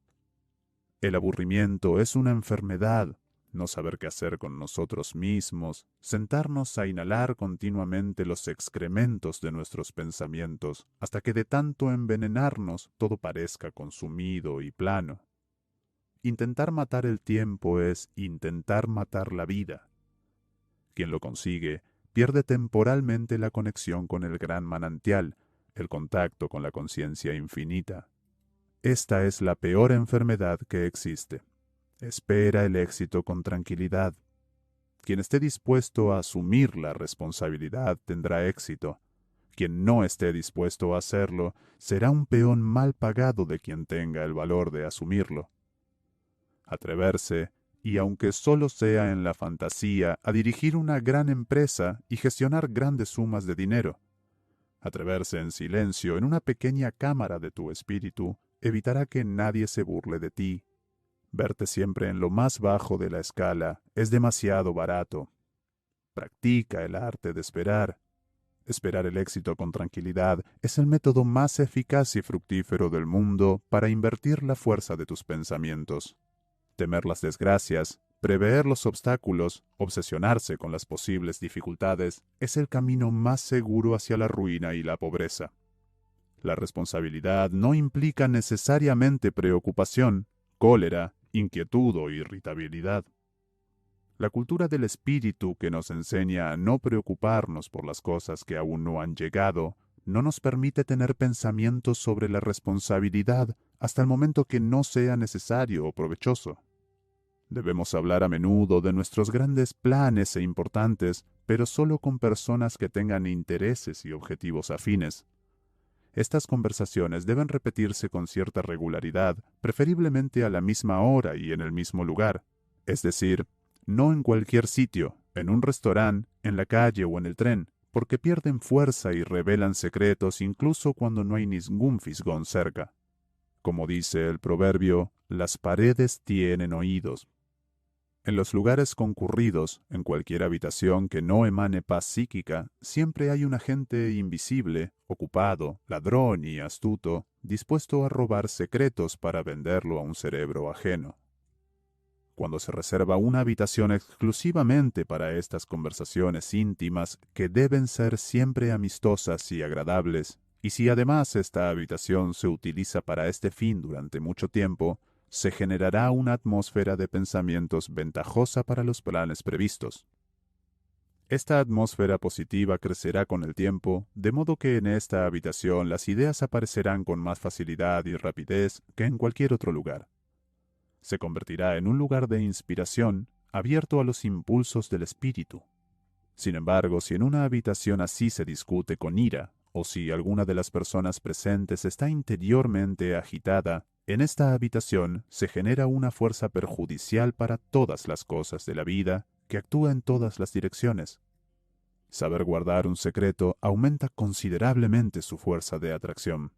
El aburrimiento es una enfermedad. No saber qué hacer con nosotros mismos, sentarnos a inhalar continuamente los excrementos de nuestros pensamientos, hasta que de tanto envenenarnos todo parezca consumido y plano. Intentar matar el tiempo es intentar matar la vida. Quien lo consigue, pierde temporalmente la conexión con el gran manantial, el contacto con la conciencia infinita. Esta es la peor enfermedad que existe. Espera el éxito con tranquilidad. Quien esté dispuesto a asumir la responsabilidad tendrá éxito. Quien no esté dispuesto a hacerlo será un peón mal pagado de quien tenga el valor de asumirlo. Atreverse, y aunque solo sea en la fantasía, a dirigir una gran empresa y gestionar grandes sumas de dinero. Atreverse en silencio en una pequeña cámara de tu espíritu evitará que nadie se burle de ti. Verte siempre en lo más bajo de la escala es demasiado barato. Practica el arte de esperar. Esperar el éxito con tranquilidad es el método más eficaz y fructífero del mundo para invertir la fuerza de tus pensamientos. Temer las desgracias, prever los obstáculos, obsesionarse con las posibles dificultades, es el camino más seguro hacia la ruina y la pobreza. La responsabilidad no implica necesariamente preocupación, cólera, inquietud o irritabilidad. La cultura del espíritu que nos enseña a no preocuparnos por las cosas que aún no han llegado, no nos permite tener pensamientos sobre la responsabilidad hasta el momento que no sea necesario o provechoso. Debemos hablar a menudo de nuestros grandes planes e importantes, pero solo con personas que tengan intereses y objetivos afines. Estas conversaciones deben repetirse con cierta regularidad, preferiblemente a la misma hora y en el mismo lugar, es decir, no en cualquier sitio, en un restaurante, en la calle o en el tren, porque pierden fuerza y revelan secretos incluso cuando no hay ningún fisgón cerca. Como dice el proverbio, las paredes tienen oídos. En los lugares concurridos, en cualquier habitación que no emane paz psíquica, siempre hay un agente invisible, ocupado, ladrón y astuto, dispuesto a robar secretos para venderlo a un cerebro ajeno. cuando se reserva una habitación exclusivamente para estas conversaciones íntimas que deben ser siempre amistosas y agradables, y si además esta habitación se utiliza para este fin durante mucho tiempo, se generará una atmósfera de pensamientos ventajosa para los planes previstos. Esta atmósfera positiva crecerá con el tiempo, de modo que en esta habitación las ideas aparecerán con más facilidad y rapidez que en cualquier otro lugar. Se convertirá en un lugar de inspiración abierto a los impulsos del espíritu. Sin embargo, si en una habitación así se discute con ira, o si alguna de las personas presentes está interiormente agitada, en esta habitación se genera una fuerza perjudicial para todas las cosas de la vida que actúa en todas las direcciones. Saber guardar un secreto aumenta considerablemente su fuerza de atracción.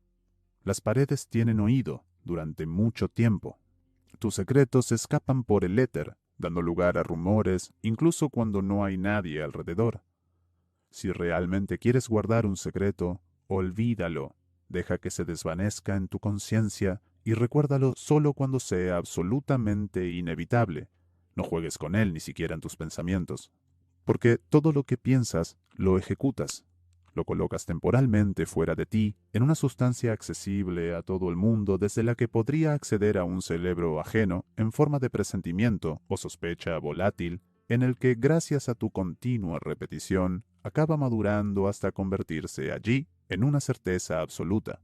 Las paredes tienen oído durante mucho tiempo. Tus secretos escapan por el éter, dando lugar a rumores, incluso cuando no hay nadie alrededor. Si realmente quieres guardar un secreto, olvídalo, deja que se desvanezca en tu conciencia y recuérdalo solo cuando sea absolutamente inevitable. No juegues con él ni siquiera en tus pensamientos, porque todo lo que piensas lo ejecutas. Lo colocas temporalmente fuera de ti, en una sustancia accesible a todo el mundo desde la que podría acceder a un cerebro ajeno en forma de presentimiento o sospecha volátil, en el que gracias a tu continua repetición acaba madurando hasta convertirse allí en una certeza absoluta.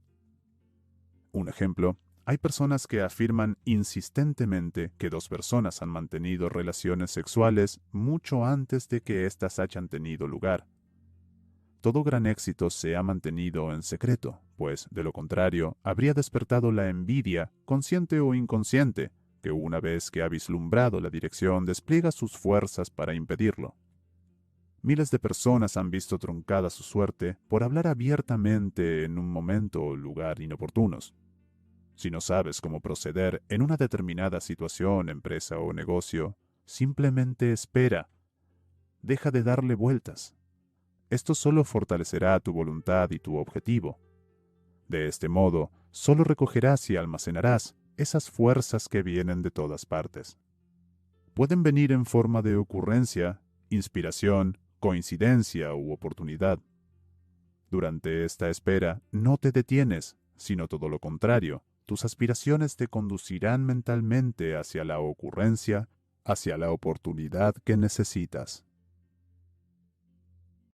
Un ejemplo: hay personas que afirman insistentemente que dos personas han mantenido relaciones sexuales mucho antes de que éstas hayan tenido lugar. Todo gran éxito se ha mantenido en secreto, pues, de lo contrario, habría despertado la envidia, consciente o inconsciente, que una vez que ha vislumbrado la dirección despliega sus fuerzas para impedirlo. Miles de personas han visto truncada su suerte por hablar abiertamente en un momento o lugar inoportunos. Si no sabes cómo proceder en una determinada situación, empresa o negocio, simplemente espera. Deja de darle vueltas. Esto solo fortalecerá tu voluntad y tu objetivo. De este modo, solo recogerás y almacenarás esas fuerzas que vienen de todas partes. Pueden venir en forma de ocurrencia, inspiración, coincidencia u oportunidad. Durante esta espera, no te detienes, sino todo lo contrario. Tus aspiraciones te conducirán mentalmente hacia la ocurrencia, hacia la oportunidad que necesitas.